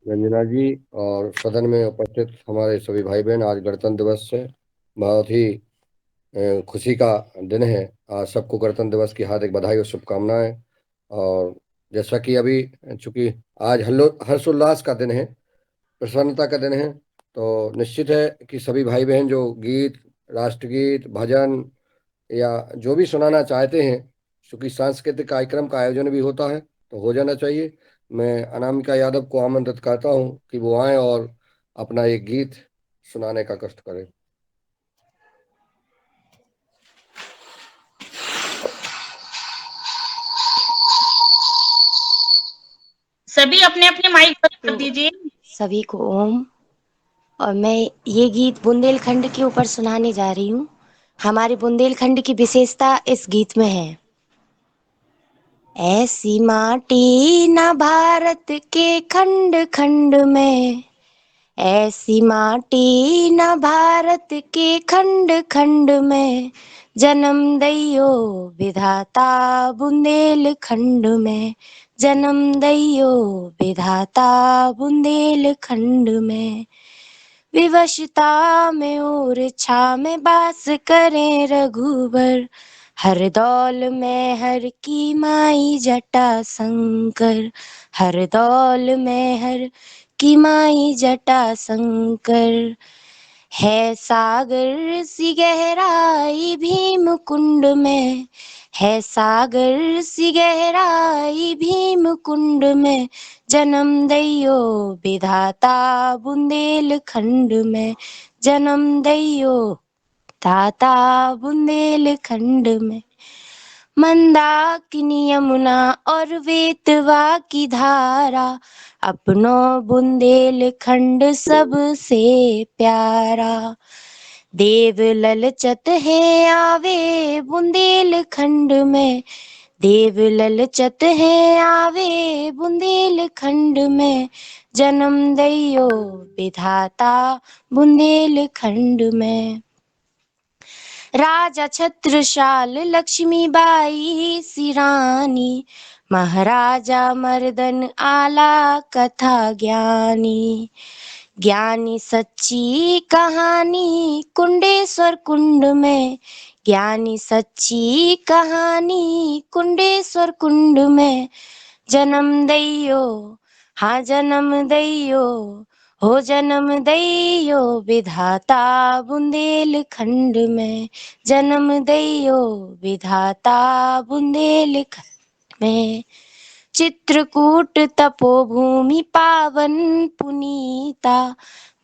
रंजना जी और सदन में उपस्थित हमारे सभी भाई बहन, आज गणतंत्र दिवस है। बहुत ही खुशी का दिन है। आज सबको गणतंत्र दिवस की हार्दिक बधाई और शुभकामनाएं। और जैसा कि अभी, चूंकि आज हर्षोल्लास का दिन है, प्रसन्नता का दिन है, तो निश्चित है कि सभी भाई बहन जो गीत, राष्ट्रगीत, भजन या जो भी सुनाना चाहते हैं, चूंकि सांस्कृतिक कार्यक्रम का आयोजन भी होता है तो हो जाना चाहिए। मैं अनामिका यादव को आमंत्रित करता हूं कि वो आए और अपना एक गीत सुनाने का कष्ट करें। सभी अपने अपने माइक बंद कर तो दीजिए। सभी को ओम। और मैं ये गीत बुंदेलखंड के ऊपर सुनाने जा रही हूँ। हमारे बुंदेलखंड की विशेषता इस गीत में है। ऐसी माटी न भारत के खंड खंड में, ऐसी माटी न भारत के खंड खंड में, जन्म दैयो विधाता बुंदेलखंड में, जन्म दैयो विधाता बुंदेलखंड में। विवशता में और छा में बास करें रघुबर, हर दौल में हर की माई जटा शंकर, हर दौल में हर की माई जटा शंकर। है सागर सी गहराई भीम कुंड में, है सागर सी गहराई भीम कुंड में, जन्म दैयो विधाता बुंदेलखंड में, जन्म दैयो दाता बुंदेलखंड में। मंदाकिनी यमुना और बेतवा की धारा, अपनों बुंदेलखंड सबसे प्यारा। देव ललचत है आवे बुंदेलखंड में, देव ललचत है आवे बुंदेलखंड में, जन्म दैयो विधाता बुंदेलखंड में। राजा छत्रसाल लक्ष्मीबाई सिरानी, महाराजा मर्दन आला कथा ज्ञानी। ज्ञानी सच्ची कहानी कुंडेश्वर कुंड में, ज्ञानी सच्ची कहानी कुंडेश्वर कुंड में, जन्म दैयो हाँ जन्म दैयो हो जन्म दैयो विधाता बुंदेलखंड में, जन्म दैयो विधाता बुंदेलखंड में। चित्रकूट तपोभूमि पावन पुनीता,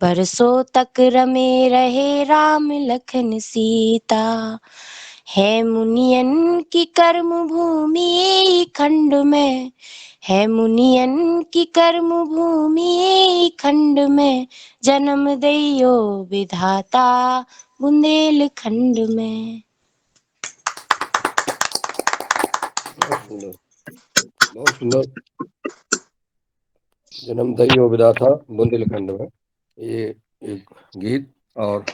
बरसों तक रमे रहे राम लखन सीता। है मुनियन की कर्म भूमि खंड में, है मुनियन की कर्म भूमि खंड में, जन्म दैयो विधाता बुंदेलखंड में। बहुत सुंदर, बहुत सुंदर। जन्म दैयो विधाता बुंदेलखंड में, ये एक गीत। बहुत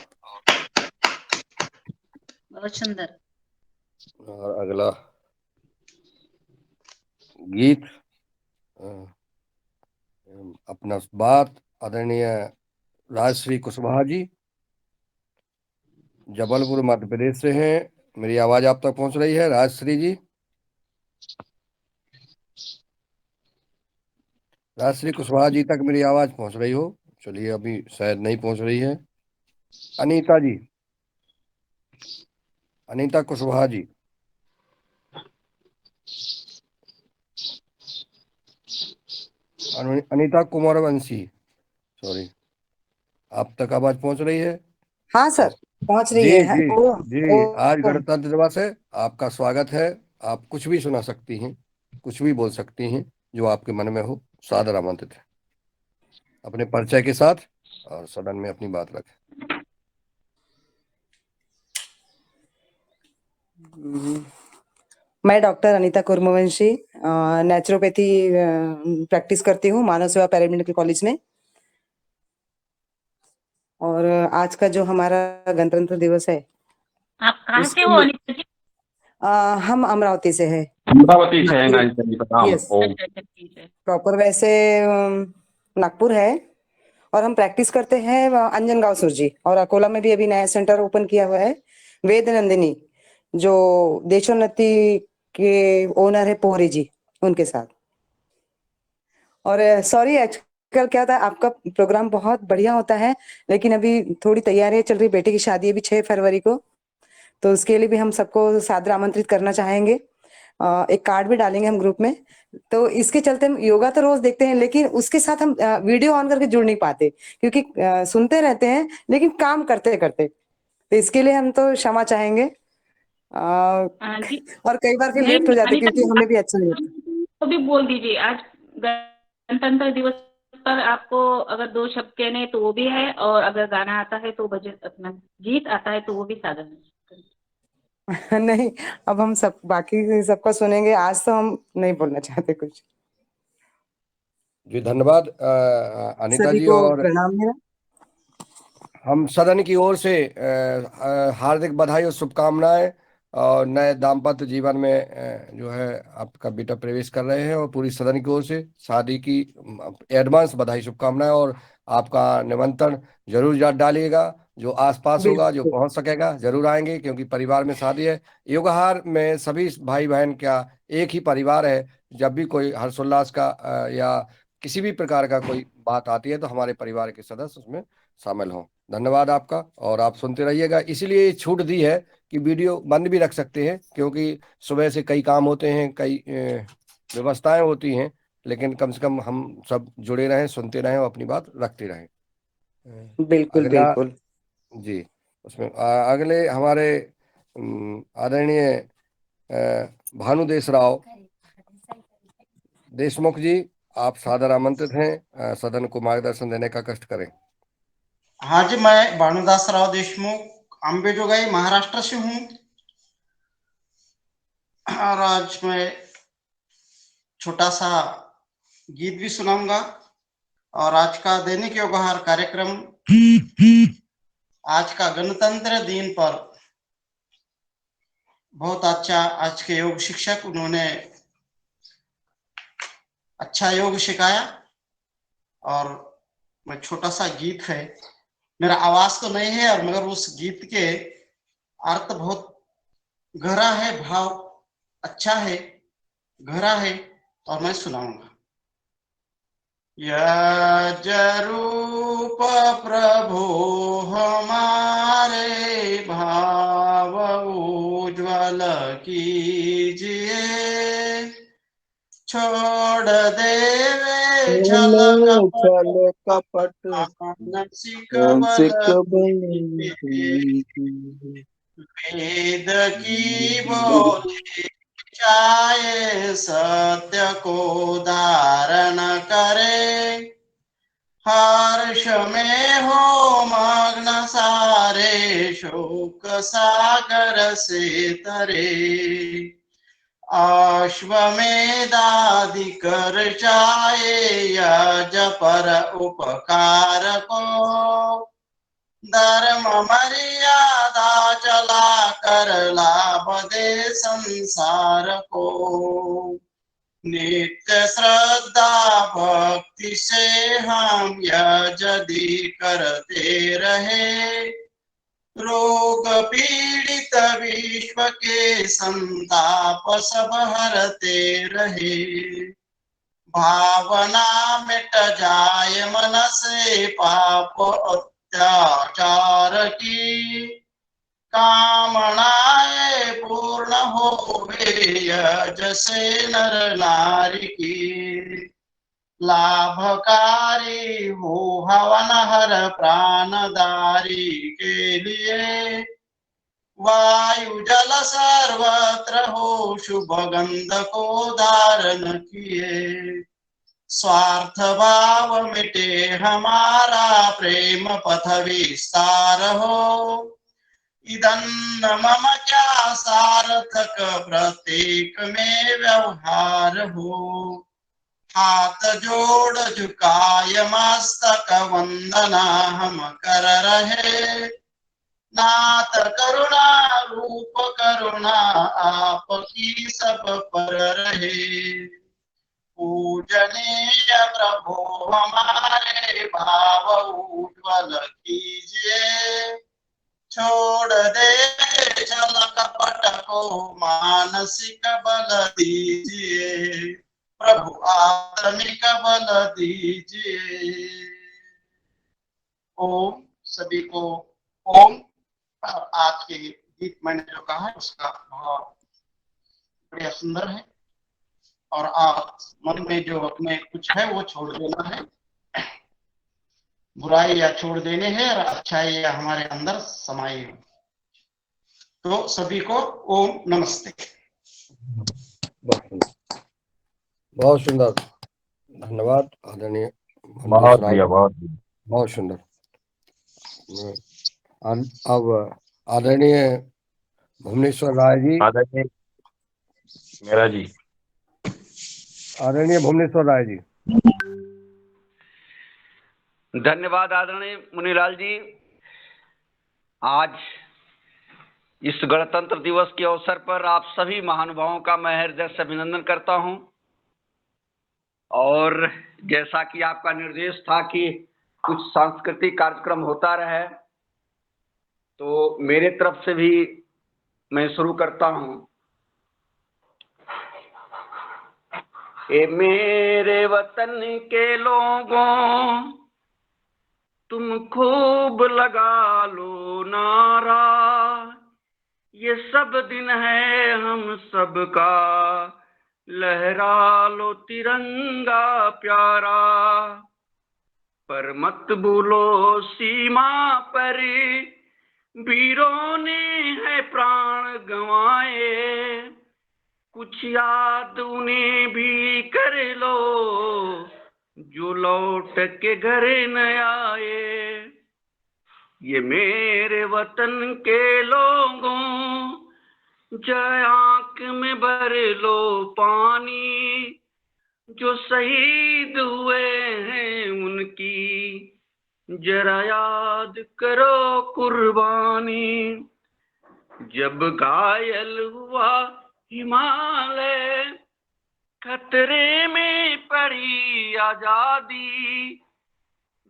सुंदर। और अगला गीत, अ, अपना बात आदरणीय राजश्री कुशवाहा जी, जबलपुर मध्य प्रदेश से हैं। मेरी आवाज आप तक पहुंच रही है राजश्री जी? राजश्री कुशवाहा जी तक मेरी आवाज पहुंच रही हो? चलिए, अभी शायद नहीं पहुंच रही है। अनीता जी, अनीता कुशवाहा जी, अनीता कुमारवंशी, सॉरी, आप तक आवाज पहुंच रही है? हाँ सर, पहुंच रही जी है। जी ओम जी, आज ओम। गणतंत्र दिवस है। आपका स्वागत है। आप कुछ भी सुना सकती हैं, कुछ भी बोल सकती हैं, जो आपके मन में हो। सादर आमंत्रित है अपने परिचय के साथ, और सदन में अपनी बात रखें। मैं डॉक्टर अनीता कुर्मवंशी नेचुरोपैथी प्रैक्टिस करती हूँ मानव सेवा पैरामेडिकल कॉलेज में। और आज का जो हमारा गणतंत्र दिवस है, आप कहाँ से उसके हो लिए अनिता जी? हम अमरावती से है। अमरावती से है ना जी, प्रणाम। यस, ओम। अच्छा अच्छा, ठीक है। प्रॉपर वैसे नागपुर है, और हम प्रैक्टिस करते हैं अंजनगांव सुरजी, और अकोला में भी अभी नया सेंटर ओपन किया हुआ है। वेद नंदिनी जो देशोन्नति के ओनर है पोहरे जी, उनके साथ। और सॉरी, आजकल क्या होता है, आपका प्रोग्राम बहुत बढ़िया होता है, लेकिन अभी थोड़ी तैयारियां चल रही, बेटे की शादी है अभी 6 फरवरी को, तो उसके लिए भी हम सबको सादर आमंत्रित करना चाहेंगे। एक कार्ड भी डालेंगे हम ग्रुप में। तो इसके चलते हम योगा तो रोज देखते हैं, लेकिन उसके साथ हम वीडियो ऑन करके जुड़ नहीं पाते, क्योंकि सुनते रहते हैं लेकिन काम करते करते। तो इसके लिए हम तो क्षमा चाहेंगे, जी और कई बार फिर लेट मैम, हो जाते, अनीता क्योंकि जी, हमें भी अच्छा नहीं लगता। तो भी बोल दीजिए। आज गणतंत्र दिवस पर आपको अगर 2 शब्द कहने हैं तो वो भी है, और अगर गाना आता है तो भजन, अपना गीत आता है तो वो भी सादर करें। नहीं, अब हम सब बाकी सबका सुनेंगे, आज तो हम नहीं बोलना चाहते कुछ। जी धन्यवाद अनीता सभी जी। को और प्रणाम मेरा। हम सदन की ओर से हार्दिक बधाई और शुभकामनाएं, और नए दाम्पत्य जीवन में जो है आपका बेटा प्रवेश कर रहे हैं, और पूरी सदन की ओर से शादी की एडवांस बधाई शुभकामनाएं। और आपका निमंत्रण जरूर याद डालिएगा, जो आसपास होगा, जो बिल्कुल पहुंच सकेगा जरूर आएंगे, क्योंकि परिवार में शादी है। युगहार में सभी भाई बहन का एक ही परिवार है। जब भी कोई हर्षोल्लास का या किसी भी प्रकार का कोई बात आती है तो हमारे परिवार के सदस्य उसमें शामिल हों। धन्यवाद आपका, और आप सुनते रहिएगा। इसीलिए ये छूट दी है कि वीडियो बंद भी रख सकते हैं, क्योंकि सुबह से कई काम होते हैं, कई व्यवस्थाएं होती हैं, लेकिन कम से कम हम सब जुड़े रहें, सुनते रहें और अपनी बात रखते रहें। बिल्कुल अगला, बिल्कुल। जी, उसमें अगले हमारे आदरणीय भानु देशराव देशमुख जी, आप सादर आमंत्रित हैं, सदन को मार्गदर्शन देने का कष्ट करें। हाँ जी, मैं भानुदास राव देशमुख अंबेजोगाई महाराष्ट्र से हूँ, और आज मैं छोटा सा गीत भी सुनाऊंगा। और आज का दैनिक योगहार कार्यक्रम आज का गणतंत्र दिन पर बहुत अच्छा, आज के योग शिक्षक उन्होंने अच्छा योग सिखाया, और मैं छोटा सा गीत है, मेरा आवाज तो नहीं है, और मगर उस गीत के अर्थ बहुत गहरा है, भाव अच्छा है, गहरा है, और मैं सुनाऊंगा। यज्रूप प्रभु हमारे भाव उज्ज्वल कीजिए, छोड़ देवे छल छल कपट मानसिक बल मानसिक बल वेद की बोले चाहे सत्य को धारण करे, हर्ष में हो मग्न सारे शोक सागर से तरे, अश्वमेधादि कर चाहे यज पर उपकार को, धर्म मर्यादा चला कर लाभ दे संसार को, नित्य श्रद्धा भक्ति से हम यदि करते रहे, रोग पीड़ित विश्व के संताप सब हरते रहे, भावना मिट जाए मन से पाप अत्याचार की, कामनाएं पूर्ण होवे जैसे नर नारी की, लाभकारी हो हवन हर प्राणदारी के लिए, वायु जल सर्वत्र हो शुभ गंध को धारण किए, स्वार्थ भाव मिटे हमारा प्रेम पथ विस्तार हो, इदन्न मम क्या सार्थक प्रत्येक में व्यवहार हो, हाथ जोड़ झुकाय मस्तक वंदना हम कर रहे, नाथ करुणा रूप करुणा आपकी सब पर रहे, पूजनीय प्रभु हमारे भाव उज्ज्वल कीजिए। छोड़ दे छल कपट को मानसिक बल दीजिए, प्रभु आत्मिक बल दीजिए। ओम सभी को ओम। आज के गीत मैंने जो कहा है उसका भाव बड़ा सुंदर है, और आप मन में जो अपने कुछ है वो छोड़ देना है, बुराई या छोड़ देने हैं और अच्छाई या हमारे अंदर समाई हो। तो सभी को ओम नमस्ते। बहुत सुंदर, धन्यवाद आदरणीय बहुत भुवनेश्वर बढ़िया, राय, बहुत बढ़िया। बहुत सुंदर। अब आदरणीय भुवनेश्वर राय जी, आदरणीय मेरा जी, आदरणीय भुवनेश्वर राय जी। धन्यवाद आदरणीय मुनिलाल जी। आज इस गणतंत्र दिवस के अवसर पर आप सभी महानुभावों का मैं हृदय से अभिनंदन करता हूं, और जैसा कि आपका निर्देश था कि कुछ सांस्कृतिक कार्यक्रम होता रहे, तो मेरे तरफ से भी मैं शुरू करता हूं। ए मेरे वतन के लोगों, तुम खूब लगा लो नारा, ये सब दिन है हम सबका, लहरा लो तिरंगा प्यारा। पर मत भूलो सीमा पर वीरों ने है प्राण गंवाए, कुछ याद उन्हें भी कर लो जो लौट के घर न आए। ये मेरे वतन के लोगों, जय आंख में भर लो पानी, जो शहीद हुए हैं उनकी जरा याद करो कुर्बानी। जब घायल हुआ हिमालय, खतरे में पड़ी आजादी,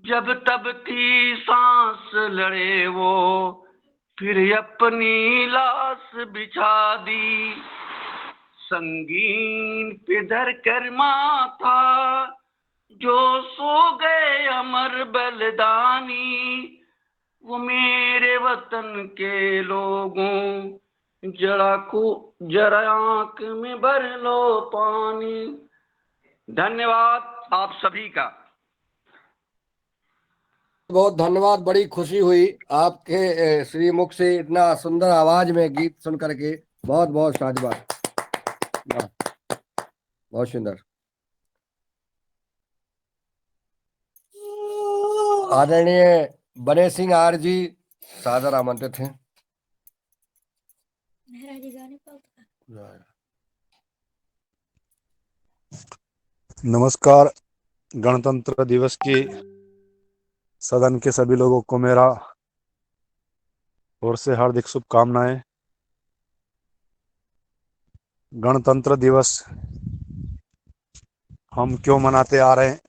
जब तब थी सांस लड़े वो, फिर अपनी लाश बिछा दी। संगीन पे धर कर माथा, जो सो गए अमर बलिदानी, वो मेरे वतन के लोगों, जरा आंख में भर लो पानी। धन्यवाद आप सभी का। बहुत धन्यवाद, बड़ी खुशी हुई आपके श्रीमुख से इतना सुंदर आवाज में गीत सुन करके। बहुत बहुत साधुवाद, बहुत सुंदर। आदरणीय बने सिंह आर जी सादर आमंत्रित हैं। नमस्कार। गणतंत्र दिवस की सदन के सभी लोगों को मेरा ओर से हार्दिक शुभकामनाएं। गणतंत्र दिवस हम क्यों मनाते आ रहे हैं?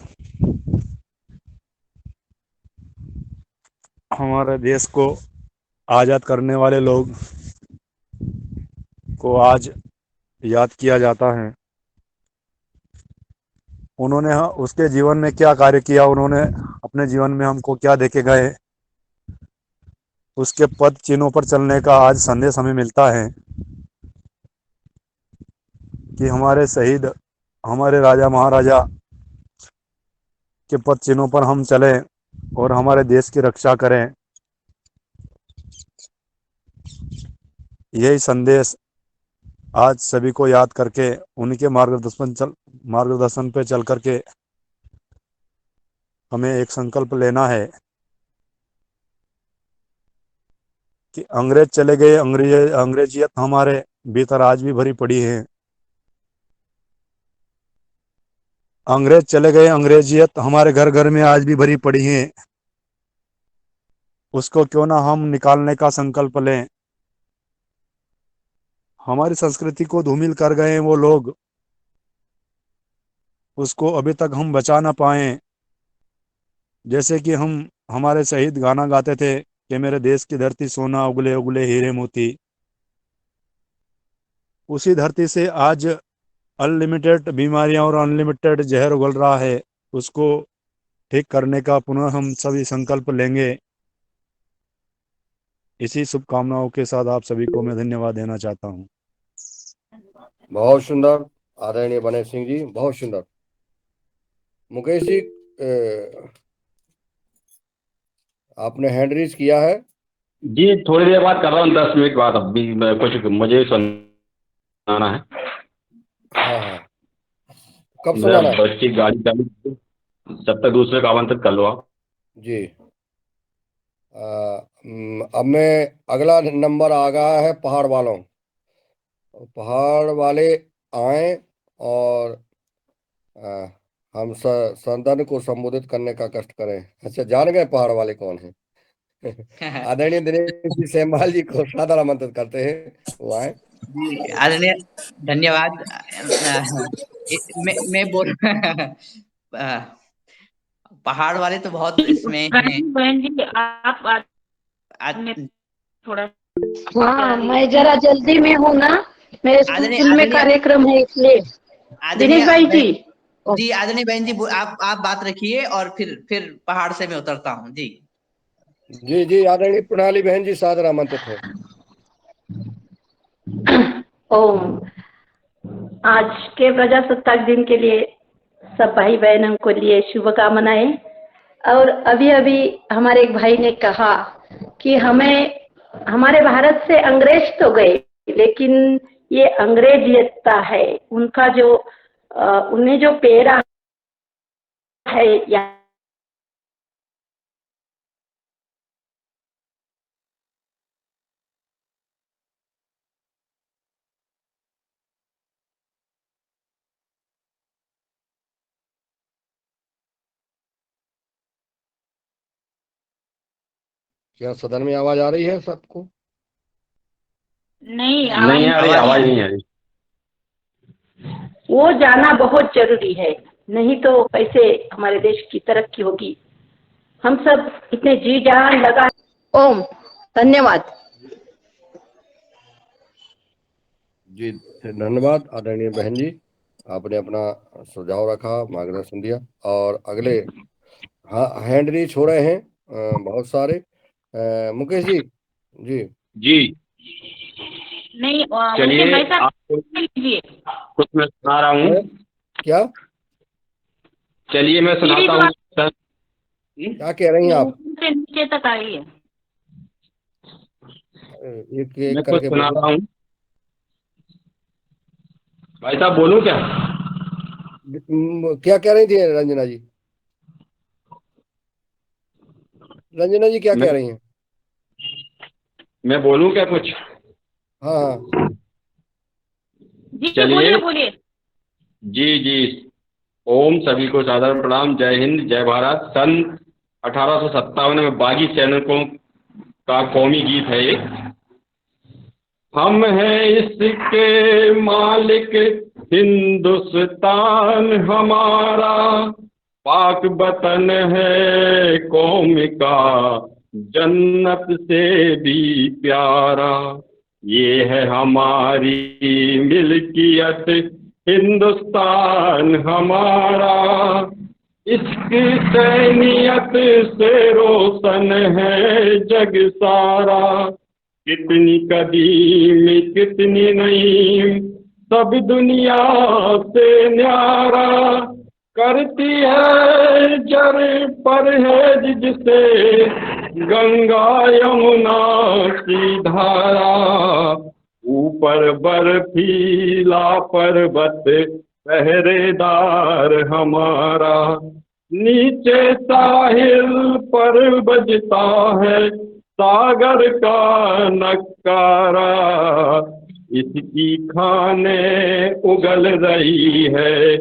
हमारे देश को आज़ाद करने वाले लोग को आज याद किया जाता है। उन्होंने उसके जीवन में क्या कार्य किया, उन्होंने अपने जीवन में हमको क्या देके गए, उसके पद चिन्हों पर चलने का आज संदेश हमें मिलता है कि हमारे शहीद, हमारे राजा महाराजा के पद चिन्हों पर हम चलें और हमारे देश की रक्षा करें। यही संदेश आज सभी को याद करके उनके मार्गदर्शन पे चल करके हमें एक संकल्प लेना है कि अंग्रेज चले गए, अंग्रेजियत हमारे भीतर आज भी भरी पड़ी है। अंग्रेज चले गए, अंग्रेजियत हमारे घर घर में आज भी भरी पड़ी है। उसको क्यों ना हम निकालने का संकल्प लें। हमारी संस्कृति को धूमिल कर गए वो लोग, उसको अभी तक हम बचा ना पाए। जैसे कि हम हमारे शहीद गाना गाते थे कि मेरे देश की धरती सोना उगले उगले हीरे मोती, उसी धरती से आज अनलिमिटेड बीमारियां और अनलिमिटेड जहर उगल रहा है। उसको ठीक करने का पुनः हम सभी संकल्प लेंगे। इसी शुभकामनाओं के साथ आप सभी को मैं धन्यवाद देना चाहता हूँ। बहुत सुंदर आदरणीय बने सिंह जी, बहुत सुंदर। मुकेश जी, आपने हैंड रेज किया है? जी थोड़ी देर बाद कर रहा हूँ, 10 मिनट बाद। अभी कुछ मुझे सुनाना है। हाँ हाँ, कब मेरा सुनाना है? बच्ची गाड़ी चालू, जब तक दूसरे का आमंत्रित कर लो आप। जी। अब मैं अगला नंबर आ गया है पहाड़ वालों। पहाड़ वाले आए और आ, हम सदन को संबोधित करने का कष्ट करें। अच्छा, जान गए पहाड़ वाले कौन है? आदरणीय दिनेश जी सेमवाल जी को सादर आमंत्रित करते हैं, वो आए। जी आदरणीय, धन्यवाद। मैं बोल पहाड़ वाले तो बहुत इसमें हैं। बहन जी आप आद- थोड़ा हाँ, मैं जरा जल्दी में हूँ ना, मेरे आदरणीय स्कूल में आदरणीय कार्यक्रम है इसलिए। आदरणीय दिनेश भाई जी, जी आदरणीय बहन जी, आप बात रखिए और फिर पहाड़ से मैं उतरता हूँ जी। जी जी, आदरणीय प्रणाली बहन जी सादर आमंत्रित है। ओम। आज के प्रजासत्ताक दिन के लिए सब भाई बहनों को लिए शुभकामनाएं। और अभी अभी हमारे एक भाई ने कहा कि हमें, हमारे भारत से अंग्रेज तो गए लेकिन ये अंग्रेजियता है उनका जो उन्हें जो पेरा है या क्या सदन में आवाज आ रही है सबको? नहीं नहीं आ रही, आवाज नहीं आ रही। वो जाना बहुत जरूरी है, नहीं तो कैसे हमारे देश की तरक्की होगी। हम सब इतने जी जान लगा। ओम, धन्यवाद। जी धन्यवाद आदरणीय बहन जी, आपने अपना सुझाव रखा, मार्गदर्शन दिया। और अगले हाँ हैंड रेज हो रहे हैं बहुत सारे। मुकेश जी। जी जी नहीं चलिए, भाई साहब आपको लीजिए। कुछ मैं सुना रहा हूँ। क्या चलिए मैं सुनाता हूँ। क्या कह रही हैं आप? ऊपर से नीचे तक आई है। एक मैं एक कुछ करके सुना बोलो। रहा हूँ। भाई साहब बोलूं क्या? क्या कह रही थी रंजना जी? रंजना जी क्या कह रही हैं? मैं बोलूं क्या कुछ? हाँ हाँ जी चलिए। बोलिए। जी जी, ओम, सभी को सादर प्रणाम। जय हिंद, जय भारत। सन 1857 में बागी सैनिकों का कौमी गीत है ये। हम हैं इसके मालिक, हिंदुस्तान हमारा, पाक वतन है कौम का, जन्नत से भी प्यारा। ये है हमारी मिल्कियत, हिंदुस्तान हमारा, इसकी सैनियत से रोशन है जग सारा। कितनी कदीम कितनी नईम, सब दुनिया से न्यारा, करती है जर परहेज जिसे गंगा यमुना की धारा। ऊपर बर्फीला पर्वत पहरेदार हमारा, नीचे साहिल पर बजता है सागर का नक्कारा। इसकी खाने उगल रही है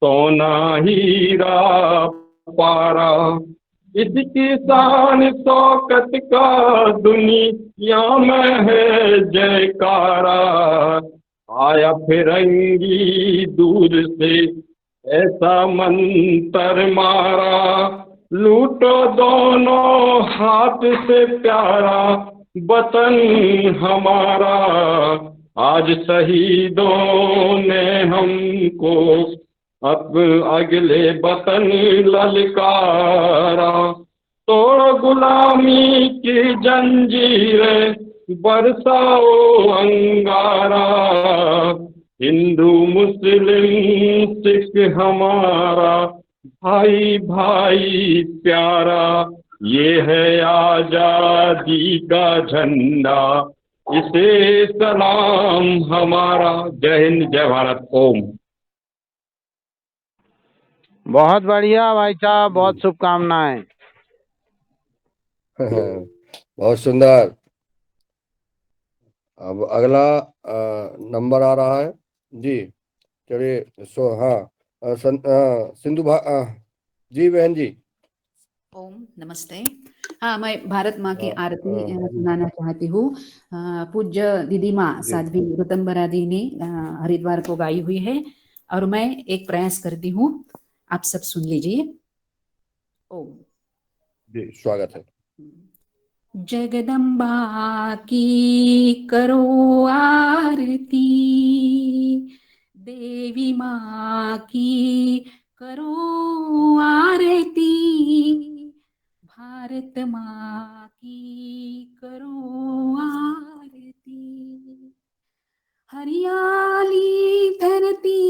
सोना हीरा पारा। इसकी शान शौकत का दुनिया में है जयकारा। आया फिरंगी दूर से ऐसा मंत्र मारा, लूटो दोनों हाथ से प्यारा वतन हमारा। आज शहीदों ने हमको अब अगले वतन ललकारा। तोड़ गुलामी की जंजीरें, बरसाओ अंगारा। हिंदू मुस्लिम सिख हमारा भाई भाई प्यारा। ये है आजादी का झंडा, इसे सलाम हमारा। जय हिंद, जय भारत, ओम। बहुत बढ़िया भाई साहब, बहुत शुभकामनाएं। बहुत सुंदर। अब अगला नंबर आ रहा है जी। चलिए हाँ, सिंधु जी बहन जी। ओम नमस्ते। हाँ, मैं भारत माँ की आरती जी सुनाना चाहती हूँ। पूज्य दीदी माँ जी साध्वी ऋतंबरा दी ने हरिद्वार को गाई हुई है और मैं एक प्रयास करती हूँ, आप सब सुन लीजिए। ओम जी, स्वागत है। जगदम्बा की करो आरती, देवी माँ की करो आरती, भारत माँ की करो आरती। हरियाली धरती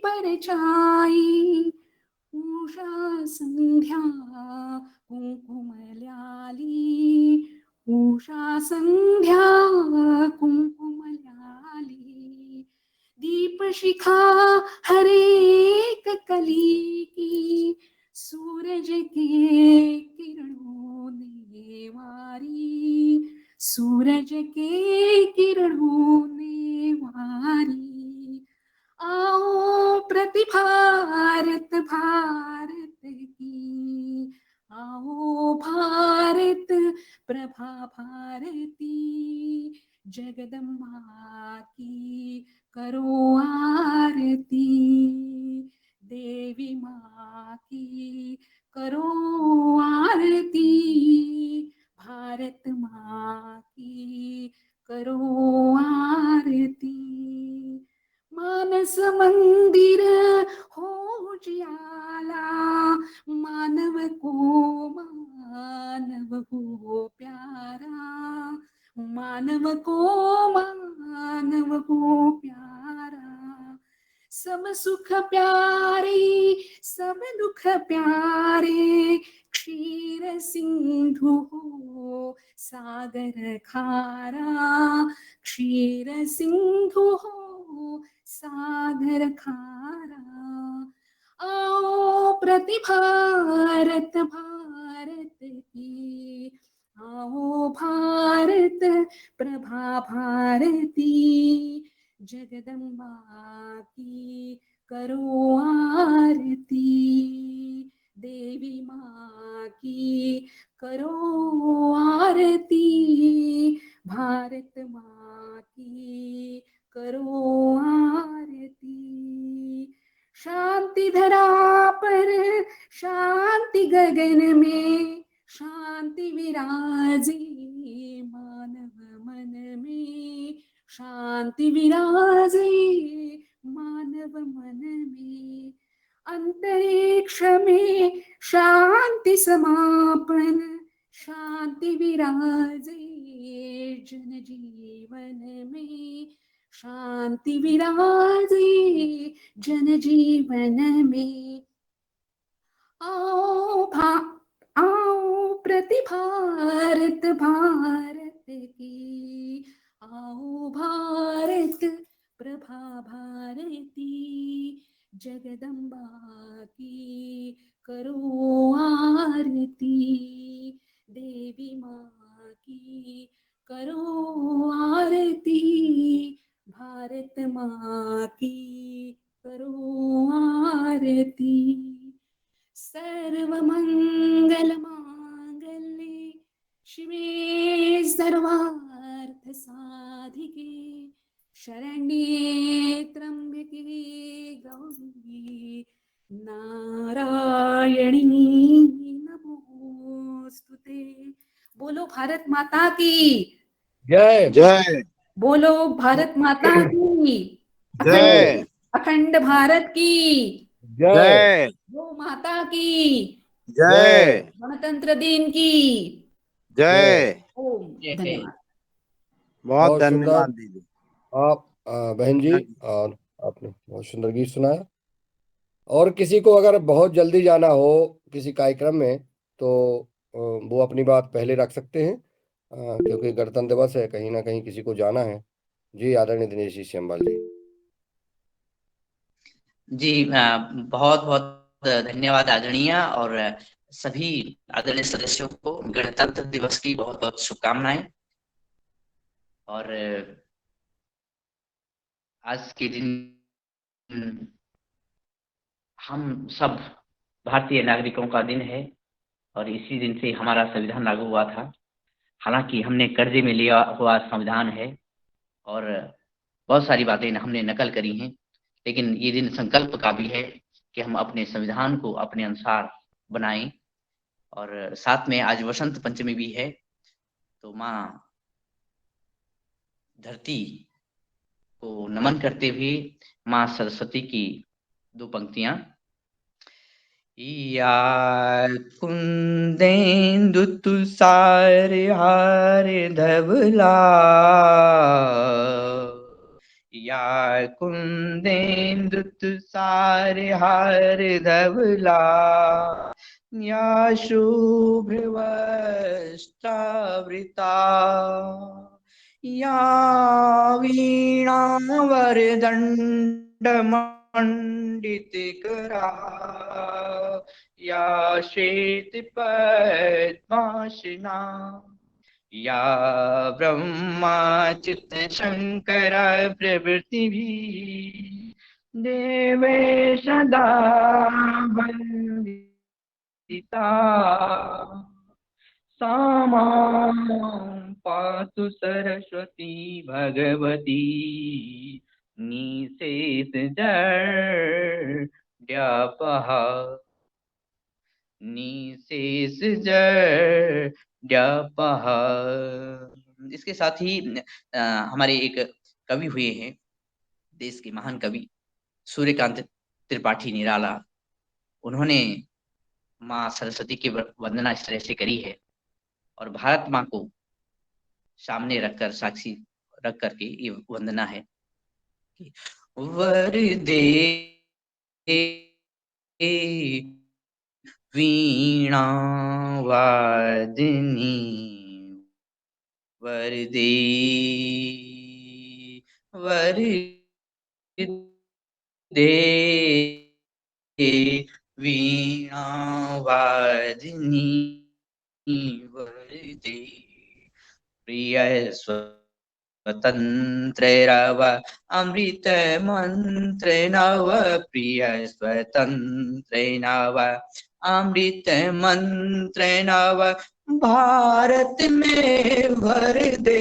पर छाई, उषा संध्या कुमकुम ल्याली, उषा संध्या कुमकुम ल्याली। दीप शिखा हरेक कली की, सूरज के किरणों ने वारी, सूरज के किरणों ने वारी। आओ प्रतिभारत भारत की, आओ भारत प्रभा भारती। जगदम्बा की करो आरती, देवी माँ की करो आरती, भारत माँ की करो आरती। मानस मंदिर हो उजियाला, मानव को मानव हो प्यारा, मानव को मानव हो प्यारा। सब सुख प्यारे सब दुख प्यारे, क्षीर सिंधु हो सागर खारा, क्षीर सिंधु हो सागर खारा। आओ प्रतिभारत भारत की, आओ भारत प्रभा भारती। जगदम्बा की करो आरती, देवी माँ की करो आरती, भारत माँ की करो आरती। शांति धरा पर शांति गगन में, शांति विराजे मानव मन में, शांति विराजे मानव मन में। अंतरिक्ष में शांति समापन, शांति विराजे जन जीवन में, शांति विराजे जन जीवन में। आओ प्रतिभारत भारत की, आओ भारत प्रभा भारती। जगदम्बा की करो आरती, देवी माँ की करो आरती, भारत माँ की करो आरती। सर्वमंगल मांगल्ये शिवे सर्वार्थ साधिके, शरण्ये त्र्यंबके गौरी नारायणी नमोस्तुते। बोलो भारत माता की जय जय बोलो भारत माता की जय अखंड भारत की जय जय गौ माता की जय गणतंत्र दिन की जय। ओम धन्यवाद। बहुत बहुत सुंदर। धन्यवाद दीदी। आप बहन जी, हाँ जी। और आपने बहुत सुंदर गीत सुनाया। और किसी को अगर बहुत जल्दी जाना हो किसी कार्यक्रम में, तो वो अपनी बात पहले रख सकते हैं, क्योंकि गणतंत्र दिवस है, कहीं ना कहीं किसी को जाना है। जी आदरणीय दिनेश जी श्यामबाल जी। जी बहुत बहुत धन्यवाद आदरणीय, और सभी आदरणीय सदस्यों को गणतंत्र दिवस की बहुत बहुत शुभकामनाएं। और आज के दिन हम सब भारतीय नागरिकों का दिन है, और इसी दिन से हमारा संविधान लागू हुआ था। हालांकि हमने कर्जे में लिया हुआ संविधान है, और बहुत सारी बातें हमने नकल करी हैं, लेकिन ये दिन संकल्प का भी है कि हम अपने संविधान को अपने अनुसार बनाएं। और साथ में आज वसंत पंचमी भी है, तो माँ धरती को नमन करते हुए माँ सरस्वती की दो पंक्तियां। या कुंदेन्दु तुषार हार धवला, या कुंदेन्दु तुषार हार धवला, या शुभ्रवस्त्रावृता, या वीणावरदण्डमण्डितकरा, या श्वेतपद्मासना, या ब्रह्माच्युत शंकर प्रभृतिभिः देवे सदा वन्दिता, सा मां पातु सरस्वती भगवती निशेषजड्यापः, निशेषजड्यापः। इसके साथ ही हमारे एक कवि हुए हैं, देश के महान कवि सूर्यकांत त्रिपाठी निराला। उन्होंने माँ सरस्वती की वंदना इस तरह से करी है, और भारत माँ को सामने रखकर, साक्षी रख करके ये वंदना है। वरदे वीणा वादिनी, वरदे वरदे वीणा वादिनी, वरदे प्रिय स्वतंत्र रव अमृत मंत्र नव, प्रिय स्वतंत्र नव अमृत मंत्र नव, भारत में भर दे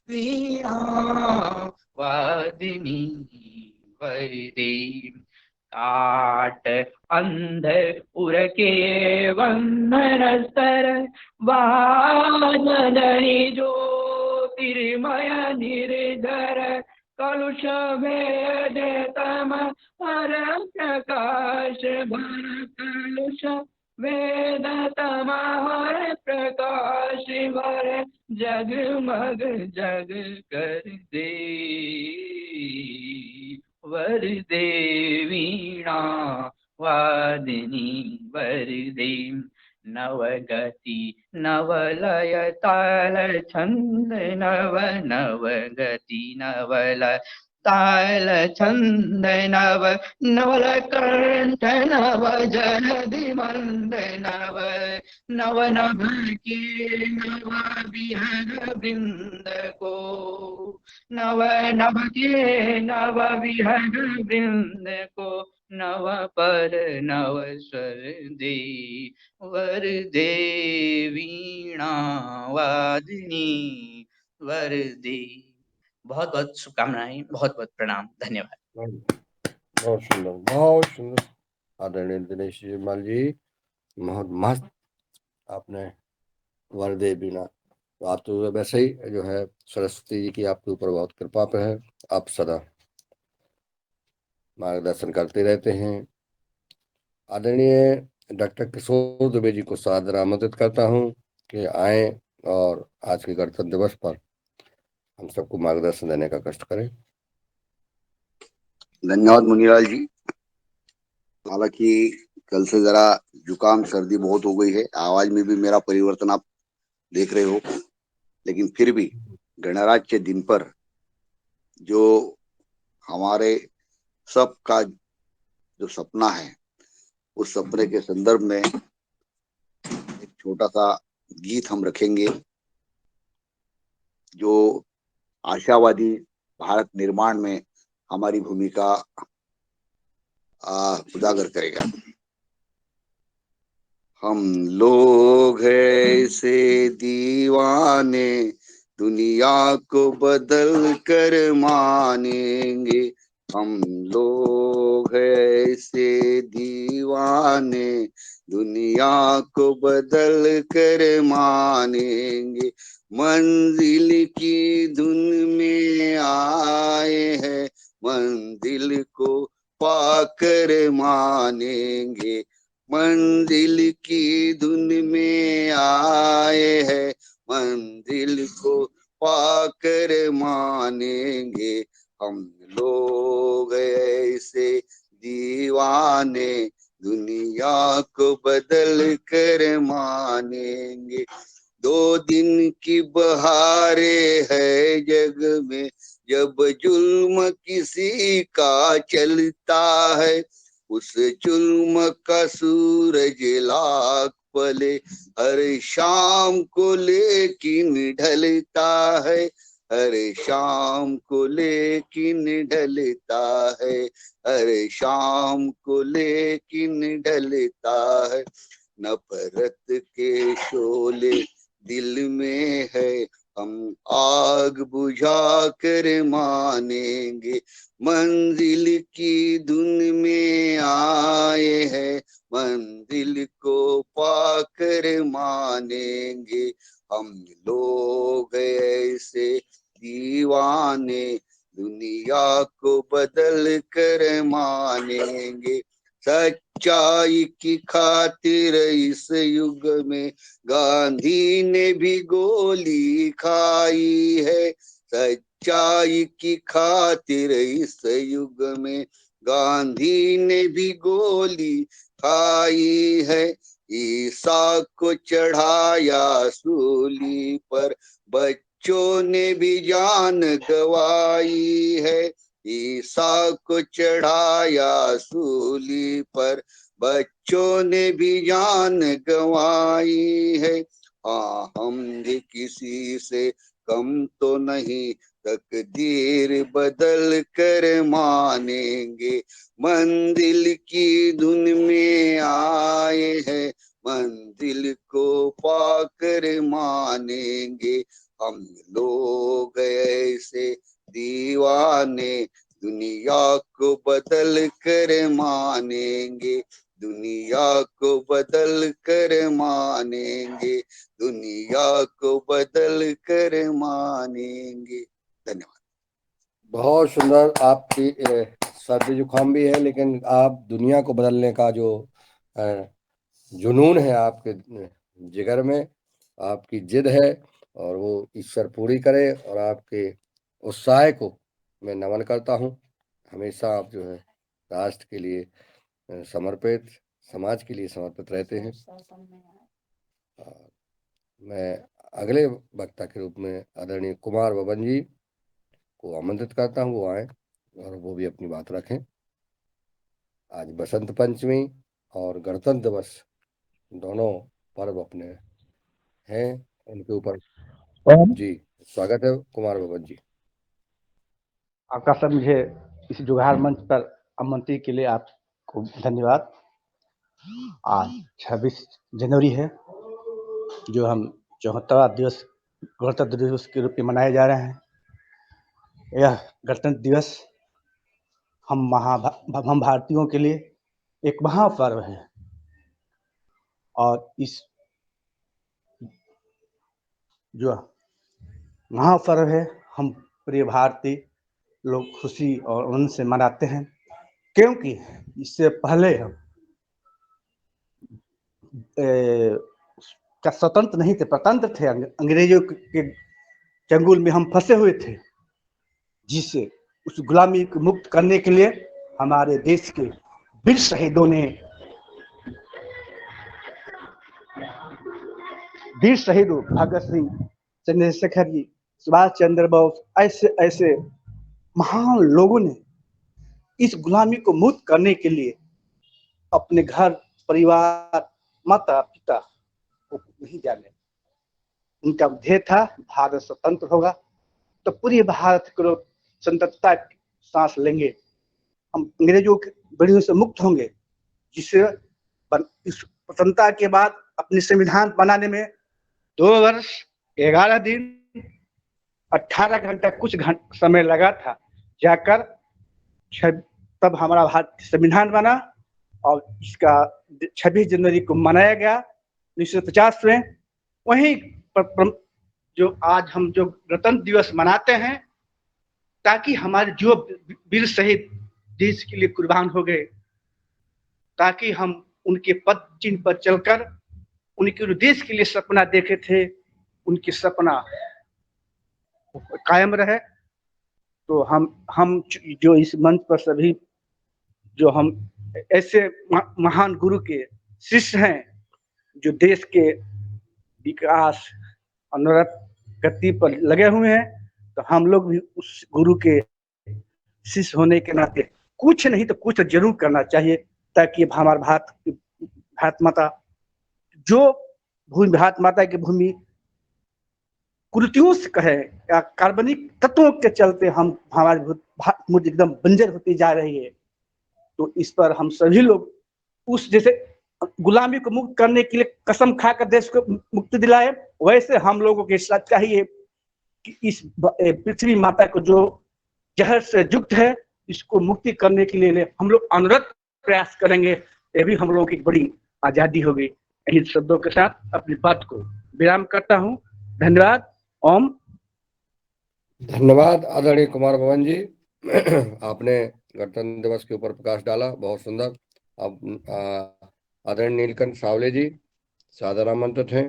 वीणा वादिनी, भर दे। काट अंध उर के वंदन स्तर, वादनी ज्योतिर्मय निर्धर, कलुष भेद तम हर प्रकाश भर, कलुष वेद तम हर प्रकाश भर, जगमग जग कर दे वरदे वीणा वादिनी, वरदे नवगति नवलय ताल छंद नव, नवगति नवलय ताल छंद नव, नवल कंठ नव जलधि मंद नव, नव नभ के नव विहग वृंद को, नव नभ के नव विहग वृंद को, नव पर नव स्वर दे वरदे वीणा वादिनी, वरदे। बहुत बहुत शुभकामनाएं, बहुत बहुत प्रणाम, धन्यवाद। बहुत सुंदर आदरणीय दिनेश जी माल जी, बहुत मस्त आपने वर दे बिना। तो आप तो वैसे ही जो है सरस्वती जी की आपके ऊपर बहुत कृपा पे है, आप सदा मार्गदर्शन करते रहते हैं। आदरणीय डॉक्टर किशोर दुबे जी को सादर आमंत्रित करता हूँ कि आए और आज के गणतंत्र दिवस पर हम सबको मार्गदर्शन देने का कष्ट करें। धन्यवाद मुनीलाल जी। हालांकि कल से जरा जुकाम सर्दी बहुत हो गई है, आवाज में भी मेरा परिवर्तन आप देख रहे हो, लेकिन फिर भी गणराज्य के दिन पर जो हमारे सबका जो सपना है, उस सपने के संदर्भ में एक छोटा सा गीत हम रखेंगे जो आशावादी भारत निर्माण में हमारी भूमिका उजागर करेगा। हम लोग ऐसे दीवाने दुनिया को बदल कर मानेंगे। हम लोग ऐसे दीवाने दुनिया को बदल कर मानेंगे। मंजिल की धुन में आए हैं, मंजिल को पाकर मानेंगे। मंजिल की धुन में आए हैं, मंजिल को पाकर मानेंगे। हम लोग ऐसे दीवाने दुनिया को बदल कर मानेंगे। 2 दिन की बहारें है जग में, जब जुल्म किसी का चलता है, उस जुल्म का सूरज लाख पले हर शाम को लेकिन ढलता है, हर शाम को लेकिन ढलता है, हर शाम को लेकिन ढलता है। नफरत के शोले दिल में है, हम आग बुझा कर मानेंगे। मंजिल की धुन में आए हैं, मंजिल को पाकर मानेंगे। हम लोग ऐसे दीवाने दुनिया को बदल कर मानेंगे। सच्चाई की खातिर इस युग में गांधी ने भी गोली खाई है। सच्चाई की खातिर इस युग में गांधी ने भी गोली खाई है। ईसा को चढ़ाया सूली पर, बच्चों ने भी जान गवाई है। ईसा को चढ़ाया सूली पर, बच्चों ने भी जान गवाई है। हाँ, हम भी किसी से कम तो नहीं, तकदीर बदल कर मानेंगे। मंजिल की धुन में आए हैं, मंजिल को पाकर मानेंगे। हम लोग ऐसे दीवाने दुनिया को बदल कर मानेंगे। दुनिया को बदल कर मानेंगे, दुनिया को बदल कर मानेंगे। धन्यवाद। बहुत सुंदर। आपकी सर्दी जुकाम भी है, लेकिन आप दुनिया को बदलने का जो जुनून है आपके जिगर में, आपकी जिद है, और वो ईश्वर पूरी करे। और आपके उत्साह को मैं नमन करता हूँ। हमेशा आप जो है राष्ट्र के लिए समर्पित, समाज के लिए समर्पित रहते हैं। मैं अगले वक्ता के रूप में आदरणीय कुमार बबन जी को आमंत्रित करता हूँ, वो आए और वो भी अपनी बात रखें। आज बसंत पंचमी और गणतंत्र दिवस दोनों पर्व अपने हैं, उनके ऊपर जी स्वागत है कुमार बबन जी। आपका सर मुझे इस जुगाड़ मंच पर आमंत्रित के लिए आपको धन्यवाद। आज 26 जनवरी है, जो हम 74वां दिवस गणतंत्र दिवस के रूप में मनाए जा रहे हैं। यह गणतंत्र दिवस हम भारतीयों के लिए एक महापर्व है। और इस जो महापर्व है हम प्रिय भारतीय लोग खुशी और आनंद से मनाते हैं, क्योंकि इससे पहले हम क्या स्वतंत्र नहीं थे, प्रतंत्र थे। अंग्रेजों के चंगुल में हम फंसे हुए थे, जिससे उस गुलामी को मुक्त करने के लिए हमारे देश के वीर शहीदों ने, वीर शहीदों भगत सिंह, चंद्रशेखर जी, सुभाष चंद्र बोस, ऐसे ऐसे महान लोगों ने इस गुलामी को मुक्त करने के लिए अपने घर परिवार माता पिता को नहीं जाने। उनका ध्येय था भारत स्वतंत्र होगा तो पूरे भारत को स्वतंत्रता की सांस लेंगे, हम अंग्रेजों के बड़ियों से मुक्त होंगे, जिससे इस स्वतंत्रता के बाद अपने संविधान बनाने में 2 वर्ष 11 दिन 18 घंटा कुछ समय लगा था। जाकर तब हमारा भारत संविधान बना और इसका 26 जनवरी को मनाया गया 1950 में। वहीं जो आज हम जो गणतंत्र दिवस मनाते हैं, ताकि हमारे जो वीर शहीद देश के लिए कुर्बान हो गए, ताकि हम उनके पद चिन्ह पर चलकर उनके देश के लिए सपना देखे थे, उनके सपना कायम रहे। तो हम जो इस मंच पर सभी जो हम ऐसे महान गुरु के शिष्य हैं, जो देश के विकास अनवरत गति पर लगे हुए हैं, तो हम लोग भी उस गुरु के शिष्य होने के नाते कुछ नहीं तो कुछ जरूर करना चाहिए, ताकि हमारा भारत माता जो भूमि, भारत माता की भूमि कुरीतियों से कहे या कार्बनिक तत्वों के चलते हम हमारी एकदम बंजर होती जा रही है। तो इस पर हम सभी लोग उस जैसे गुलामी को मुक्त करने के लिए कसम खाकर देश को मुक्ति दिलाए, वैसे हम लोगों के साथ चाहिए कि इस पृथ्वी माता को जो जहर से युक्त है, इसको मुक्ति करने के लिए हम लोग अनवरत प्रयास करेंगे। ये भी हम लोगों की बड़ी आजादी होगी। इन शब्दों के साथ अपनी बात को विराम करता हूँ। धन्यवाद। ओम। धन्यवाद आदरणीय कुमार भवन जी। आपने गणतंत्र दिवस के ऊपर प्रकाश डाला, बहुत सुंदर। अब आदरणीय नीलकंठ सावले जी सादर आमंत्रित हैं।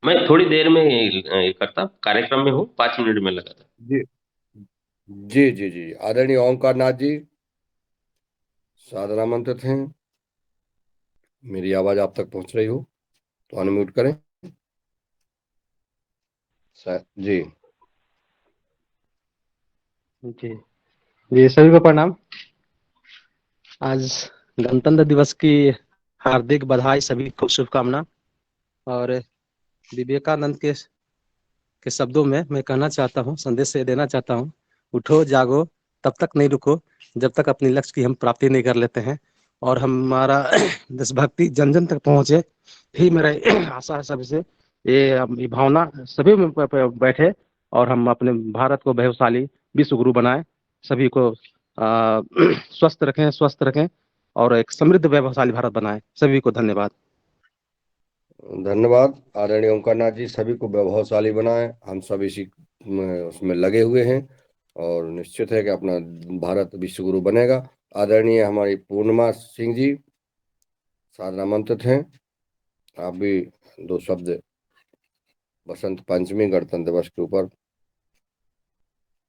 मैं थोड़ी देर में करता, कार्यक्रम में हूँ, 5 मिनट में लगा था। जी जी जी जी। आदरणीय ओमकार नाथ जी सादर आमंत्रित हैं। मेरी आवाज आप तक पहुंच रही हो तो अनम्यूट करें जी। जी जी, सभी को प्रणाम। आज गणतंत्र दिवस की हार्दिक बधाई, सभी को शुभकामना। और विवेकानंद के शब्दों में मैं कहना चाहता हूँ, संदेश देना चाहता हूँ, उठो जागो तब तक नहीं रुको जब तक अपनी लक्ष्य की हम प्राप्ति नहीं कर लेते हैं। और हमारा देशभक्ति जन जन तक पहुँचे, ही मेरा आशा है। सभी से ये भावना सभी में बैठे और हम अपने भारत को वैभवशाली विश्व गुरु बनाए, सभी को स्वस्थ रखें और एक समृद्ध वैभवशाली भारत बनाए। सभी को धन्यवाद। धन्यवाद आदरणीय ओमकार नाथ जी। सभी को वैभवशाली बनाए, हम सब इसी उसमें लगे हुए हैं और निश्चित है कि अपना भारत विश्व गुरु बनेगा। आदरणीय हमारी पूर्णिमा सिंह जी सादर आमंत्रित हैं। आप भी 2 शब्द बसंत पंचमी गणतंत्र दिवस के ऊपर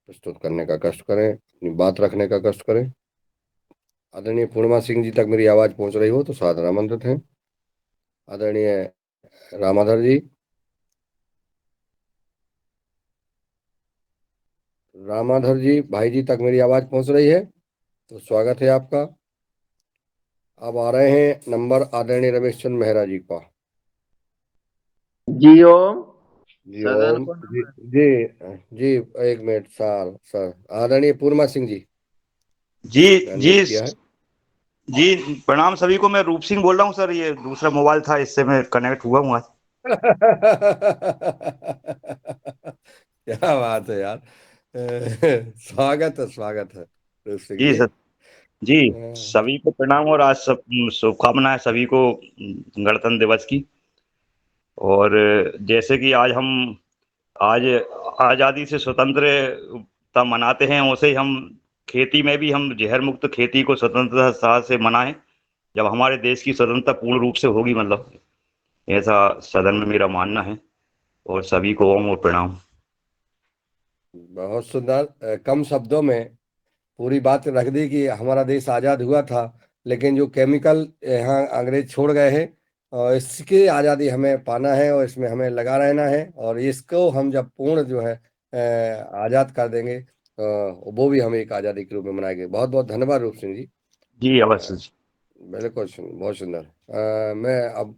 प्रस्तुत करने का कष्ट करें, अपनी बात रखने का कष्ट करें। आदरणीय पूर्णिमा सिंह जी तक मेरी आवाज पहुंच रही हो तो सादर आमंत्रित हैं। आदरणीय रामाधर जी, रामाधर जी भाई जी तक मेरी आवाज पहुंच रही है तो स्वागत है आपका। अब आ रहे हैं नंबर आदरणीय रमेश चंद्र मेहरा जी का। जी ओम। जी ओम जी जी जी। 1 मिनट सर। आदरणीय पूर्णिमा सिंह जी जी जी प्रणाम सभी को। मैं रूप सिंह बोल रहा हूँ सर, ये दूसरा मोबाइल था, इससे मैं कनेक्ट हुआ हूँ आज। क्या बात है यार। स्वागत है रूप सिंह जी जी। सर। जी हाँ, सभी को प्रणाम और आज सब शुभकामनाएं सभी को गणतंत्र दिवस की। और जैसे कि आज आज़ादी से स्वतंत्रता मनाते हैं, वैसे ही हम खेती में भी हम जहर मुक्त खेती को स्वतंत्रता से मनाएं जब हमारे देश की स्वतंत्रता पूर्ण रूप से होगी, मतलब ऐसा सदन में मेरा मानना है। और सभी को ओम और प्रणाम। बहुत सुंदर। कम शब्दों में पूरी बात रख दी कि हमारा देश आज़ाद हुआ था, लेकिन जो केमिकल यहाँ अंग्रेज छोड़ गए हैं, और इसकी आज़ादी हमें पाना है और इसमें हमें लगा रहना है। और इसको हम जब पूर्ण जो है आज़ाद कर देंगे, वो भी हम एक आज़ादी के रूप में मनाएंगे। बहुत बहुत धन्यवाद रूप सिंह जी। जी अवश्य जी। बिल्कुल बहुत सुंदर। मैं अब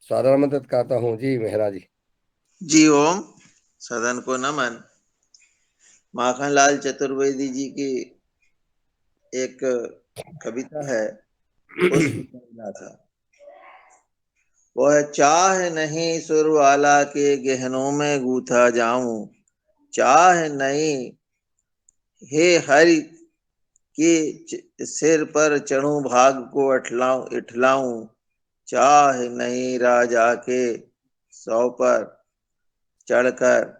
साधारण मदद करता हूँ जी मेहरा जी। जी ओम। सदन को नमन। माखनलाल चतुर्वेदी जी की एक कविता है, उसकी कविता था। वह चाह नहीं सुर वाला के गहनों में गूथा जाऊं, चाह नहीं हे हरि के सिर पर चढ़ूं भाग को इठलाऊं, चाह नहीं राजा के सौ पर चढ़कर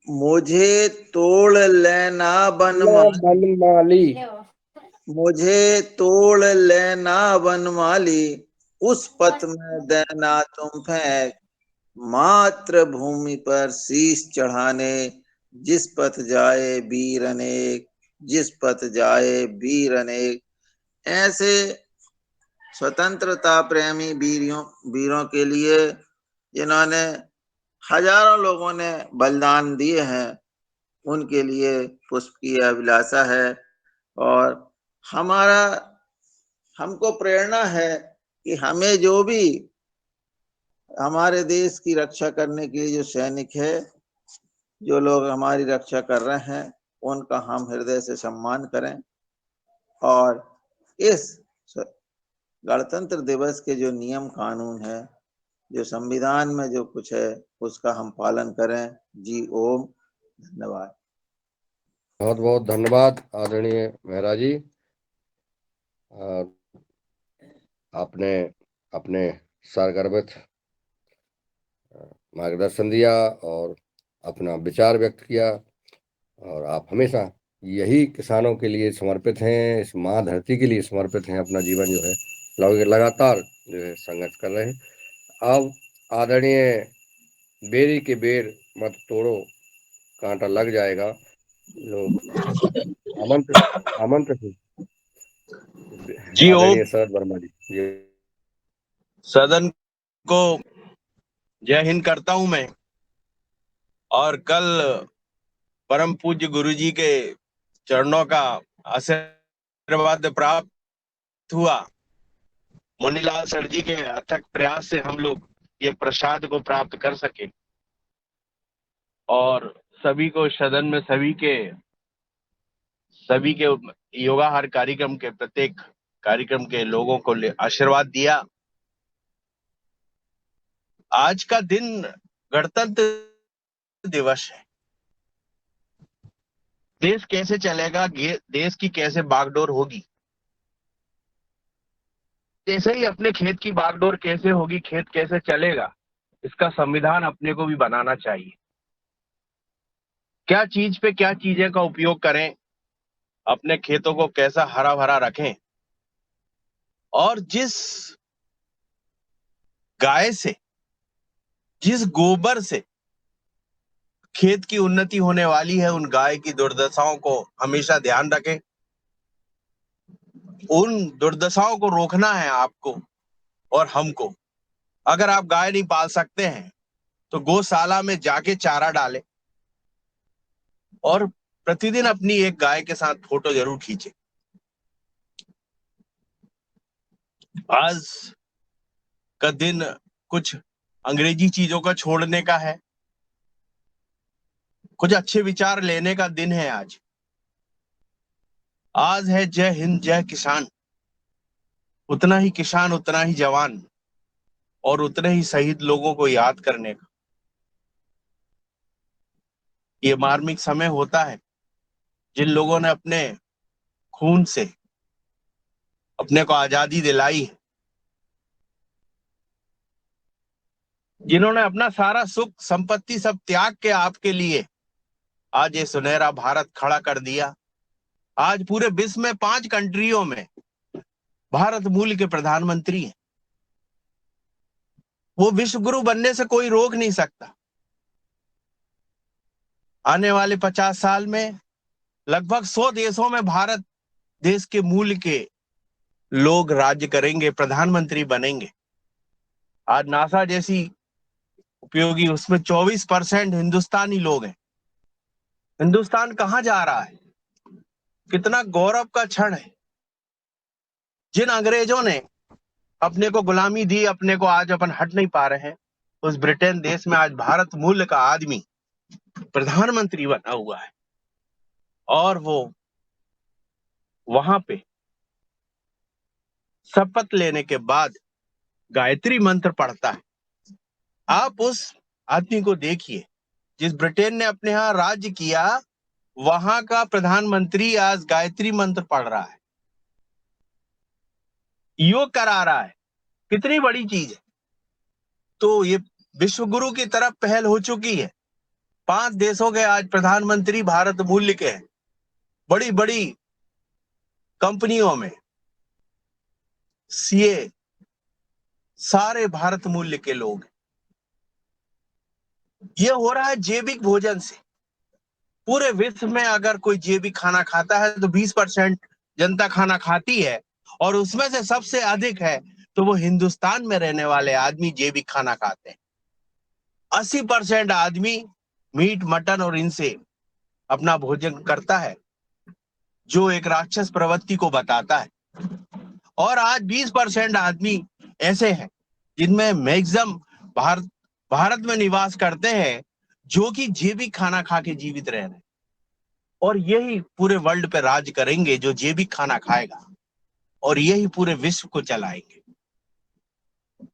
मुझे तोड़ लेना बनमाली, मुझे तोड़ लेना बनमाली, उस पथ में देना तुम फेंक, मात्र भूमि पर शीश चढ़ाने, जिस पथ जाए वीर अनेक, जिस पथ जाए वीर अनेक। ऐसे स्वतंत्रता प्रेमी वीरों के लिए जिन्होंने हजारों लोगों ने बलिदान दिए हैं, उनके लिए पुष्प की अभिलाषा है। और हमको प्रेरणा है कि हमें जो भी हमारे देश की रक्षा करने के लिए जो सैनिक है, जो लोग हमारी रक्षा कर रहे हैं, उनका हम हृदय से सम्मान करें। और इस गणतंत्र दिवस के जो नियम कानून है, जो संविधान में जो कुछ है, उसका हम पालन करें। जी ओम। धन्यवाद। बहुत बहुत धन्यवाद आदरणीय मेहरा जी। आपने अपने सारगर्भित मार्गदर्शन दिया और अपना विचार व्यक्त किया। और आप हमेशा यही किसानों के लिए समर्पित हैं, इस माँ धरती के लिए समर्पित हैं। अपना जीवन जो है लगातार जो है संघर्ष कर रहे हैं। अब आदरणीय बेरी के बेर मत तोड़ो, कांटा लग जाएगा। लोग आमंत्रित जी ओम। आदरणीय शरद वर्मा जी। सदन को जय हिंद करता हूं मैं। और कल परम पूज्य गुरु जी के चरणों का आशीर्वाद प्राप्त हुआ। मुनीलाल सर जी के अथक प्रयास से हम लोग ये प्रसाद को प्राप्त कर सके। और सभी को सदन में सभी के योगाहार कार्यक्रम के प्रत्येक कार्यक्रम के लोगों को आशीर्वाद दिया। आज का दिन गणतंत्र दिवस है। देश कैसे चलेगा, देश की कैसे बागडोर होगी, जैसे ही अपने खेत की बागडोर कैसे होगी, खेत कैसे चलेगा, इसका संविधान अपने को भी बनाना चाहिए। क्या चीज पे क्या चीजें का उपयोग करें, अपने खेतों को कैसा हरा भरा रखें, और जिस गाय से, जिस गोबर से खेत की उन्नति होने वाली है, उन गाय की दुर्दशाओं को हमेशा ध्यान रखें। उन दुर्दशाओं को रोकना है आपको और हमको। अगर आप गाय नहीं पाल सकते हैं तो गौशाला में जाके चारा डालें और प्रतिदिन अपनी एक गाय के साथ फोटो जरूर खींचे। आज का दिन कुछ अंग्रेजी चीजों का छोड़ने का है, कुछ अच्छे विचार लेने का दिन है। आज है जय हिंद जय किसान। उतना ही किसान, उतना ही जवान और उतने ही शहीद लोगों को याद करने का। ये मार्मिक समय होता है जिन लोगों ने अपने खून से अपने को आजादी दिलाई है, जिन्होंने अपना सारा सुख संपत्ति सब त्याग के आपके लिए आज ये सुनहरा भारत खड़ा कर दिया। आज पूरे विश्व में 5 कंट्रियों में भारत मूल के प्रधानमंत्री हैं। वो विश्व गुरु बनने से कोई रोक नहीं सकता। आने वाले 50 साल में लगभग 100 देशों में भारत देश के मूल के लोग राज्य करेंगे, प्रधानमंत्री बनेंगे। आज नासा जैसी उपयोगी उसमें 24% हिंदुस्तानी लोग हैं। हिंदुस्तान कहां जा रहा है? कितना गौरव का क्षण है। जिन अंग्रेजों ने अपने को गुलामी दी, अपने को आज अपन हट नहीं पा रहे हैं, उस ब्रिटेन देश में आज भारत मूल का आदमी प्रधानमंत्री बना हुआ है और वो वहां पे शपथ लेने के बाद गायत्री मंत्र पढ़ता है। आप उस आदमी को देखिए जिस ब्रिटेन ने अपने यहां राज्य किया, वहां का प्रधानमंत्री आज गायत्री मंत्र पढ़ रहा है, योग करा रहा है। कितनी बड़ी चीज है। तो ये विश्व गुरु की तरफ पहल हो चुकी है। 5 देशों के आज प्रधानमंत्री भारत मूल्य के हैं। बड़ी बड़ी कंपनियों में सीए सारे भारत मूल्य के लोग हैं। ये हो रहा है जैविक भोजन से। पूरे विश्व में अगर कोई जैविक खाना खाता है तो 20% जनता खाना खाती है और उसमें से सबसे अधिक है तो वो हिंदुस्तान में रहने वाले आदमी जैविक खाना खाते हैं। 80% आदमी मीट, मटन और इनसे अपना भोजन करता है, जो एक राक्षस प्रवृत्ति को बताता है। और आज 20% आदमी ऐसे हैं जिनमें मैक्सिमम भारत में निवास करते हैं, जो कि जैविक खाना खा के जीवित रह रहे हैं। और यही पूरे वर्ल्ड पे राज करेंगे जो जैविक खाना खाएगा, और यही पूरे विश्व को चलाएंगे।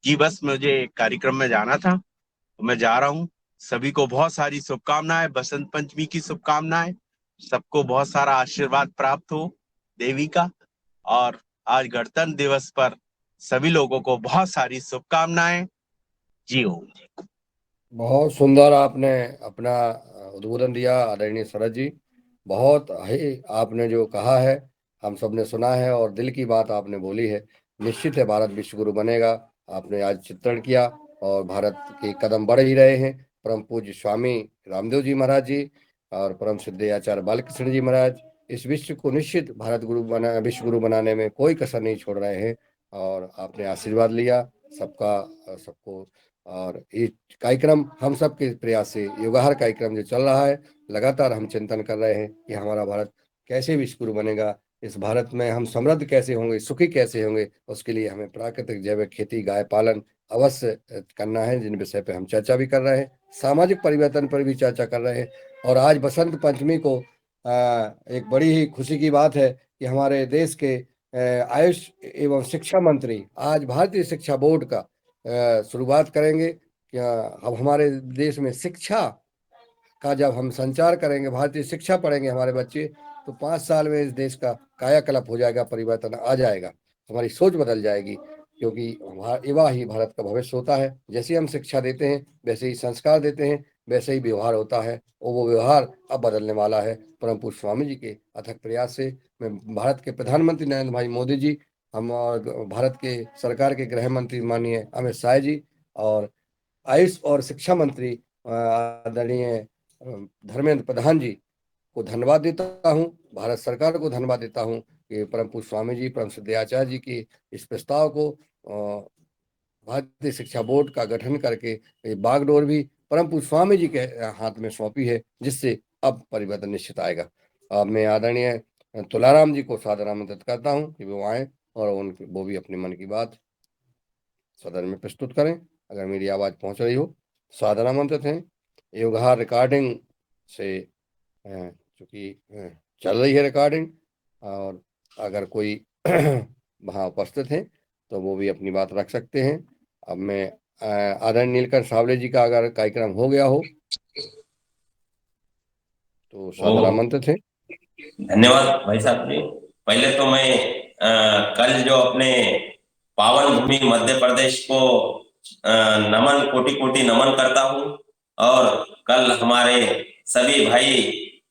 जी बस मुझे एक कार्यक्रम में जाना था, तो मैं जा रहा हूँ। सभी को बहुत सारी शुभकामनाएं, बसंत पंचमी की शुभकामनाएं। सबको बहुत सारा आशीर्वाद प्राप्त हो देवी का। और आज गणतंत्र दिवस पर सभी लोगों को बहुत सारी शुभकामनाएं। जी ओम जी। बहुत सुंदर आपने अपना उद्बोधन दिया आदरणीय शरद जी। बहुत ही आपने जो कहा है हम सब ने सुना है और दिल की बात आपने बोली है। निश्चित है भारत विश्व गुरु बनेगा। आपने आज चित्रण किया और भारत के कदम बढ़ ही रहे हैं। परम पूज्य स्वामी रामदेव जी महाराज जी और परम सिद्ध आचार्य बालकृष्ण जी महाराज इस विश्व को निश्चित विश्व गुरु बनाने में कोई कसर नहीं छोड़ रहे हैं। और आपने आशीर्वाद लिया सबको। और ये कार्यक्रम हम सब के प्रयास से योगाहार कार्यक्रम जो चल रहा है, लगातार हम चिंतन कर रहे हैं कि हमारा भारत कैसे विश्व गुरु बनेगा, इस भारत में हम समृद्ध कैसे होंगे, सुखी कैसे होंगे। उसके लिए हमें प्राकृतिक जैविक खेती, गाय पालन अवश्य करना है, जिन विषय पे हम चर्चा भी कर रहे हैं। सामाजिक परिवर्तन पर भी चर्चा कर रहे हैं। और आज बसंत पंचमी को एक बड़ी ही खुशी की बात है कि हमारे देश के आयुष एवं शिक्षा मंत्री आज भारतीय शिक्षा बोर्ड का शुरुआत करेंगे। क्या अब हमारे देश में शिक्षा का जब हम संचार करेंगे, भारतीय शिक्षा पढ़ेंगे हमारे बच्चे, तो 5 साल में इस देश का कायाकल्प हो जाएगा, परिवर्तन आ जाएगा, हमारी सोच बदल जाएगी। क्योंकि युवा ही भारत का भविष्य होता है। जैसे हम शिक्षा देते हैं वैसे ही संस्कार देते हैं, वैसे ही व्यवहार होता है, और वो व्यवहार अब बदलने वाला है। परम पूज्य स्वामी जी के अथक प्रयास से मैं भारत के प्रधानमंत्री नरेंद्र भाई मोदी जी, हम और भारत के सरकार के गृह मंत्री माननीय अमित शाह जी और आयुष और शिक्षा मंत्री आदरणीय धर्मेंद्र प्रधान जी को धन्यवाद देता हूं। भारत सरकार को धन्यवाद देता हूं कि परम पूज्य स्वामी जी, परम सिद्ध आचार्य जी की इस प्रस्ताव को भारतीय शिक्षा बोर्ड का गठन करके बागडोर भी परम पूज्य स्वामी जी के हाथ में सौंपी है, जिससे अब परिवर्तन निश्चित आएगा। अब मैं आदरणीय तुलाराम जी को सादर आमंत्रित करता हूं कि वो आए और वो भी अपने मन की बात सदन में प्रस्तुत करें। अगर मेरी आवाज पहुंच रही हो, सादर आमंत्रित हैं। योगाहार रिकॉर्डिंग से चूंकि चल रही है रिकॉर्डिंग, और अगर कोई वहाँ उपस्थित हैं तो वो भी अपनी बात रख सकते हैं। अब मैं आदरणीय नीलकंठ सावले जी का अगर कार्यक्रम हो गया हो तो सादर आमंत्रित है। धन्यवाद भाई साहब जी। पहले तो मैं कल जो अपने पावन भूमि मध्य प्रदेश को नमन, कोटि कोटि नमन करता हूँ। और कल हमारे सभी भाई